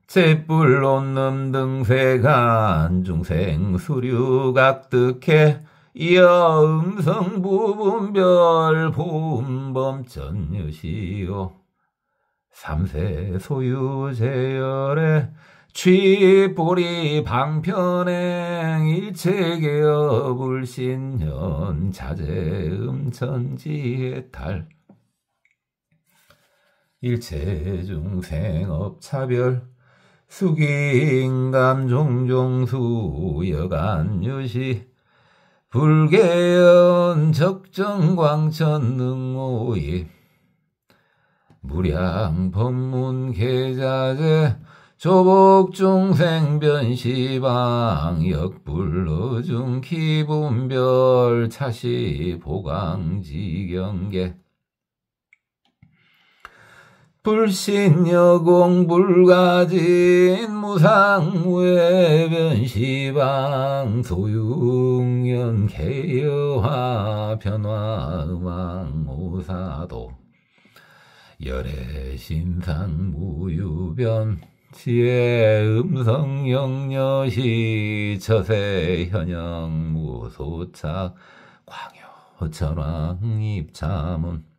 잿불 놈 등세간 중생 수류각득해 이어음성 부분별 보음범 전유시오 삼세 소유 제열에 취보리 방편행 일체계여 불신현 자제음천지해탈 일체중생업차별 수기인감 종종수 여간유시 불계연 적정광천 능오입 무량 법문 계자제 조복중생 변시방 역불로중 기분별 차시 보강지경계 불신여공 불가진 무상무의 변시방 소육연 개여화 변화음왕 오사도 열애신상 무유변 지혜 음성영여시 처세 현영 무소착 광효천왕 입자문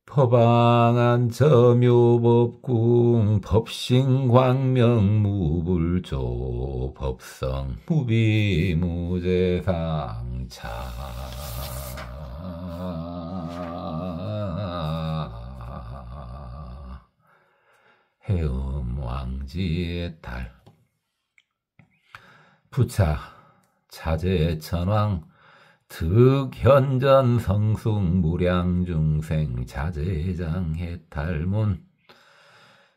법왕안처묘법궁 법신광명무불조 법성 무비무제상차 해음왕지의 달 부차 차제천왕 득현전 성숙 무량중생 자제장해탈문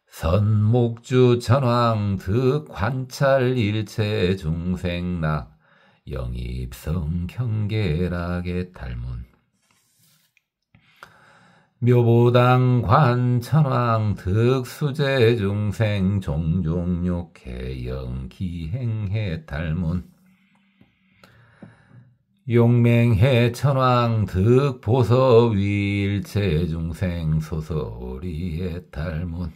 선목주 천왕 득관찰 일체 중생락 영입성 경계락의 탈문 묘보당 관천왕 득수제 중생 종종욕해 영기행해 탈문 용맹해 천왕 득보서 위일체 중생 소소리의 탈문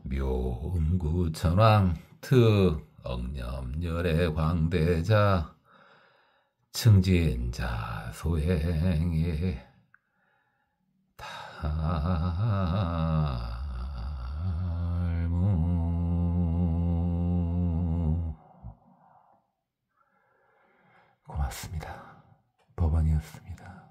묘음구 천왕 득 억념열의 광대자 승진자 소행의 탈문. 고맙습니다. 법원이었습니다.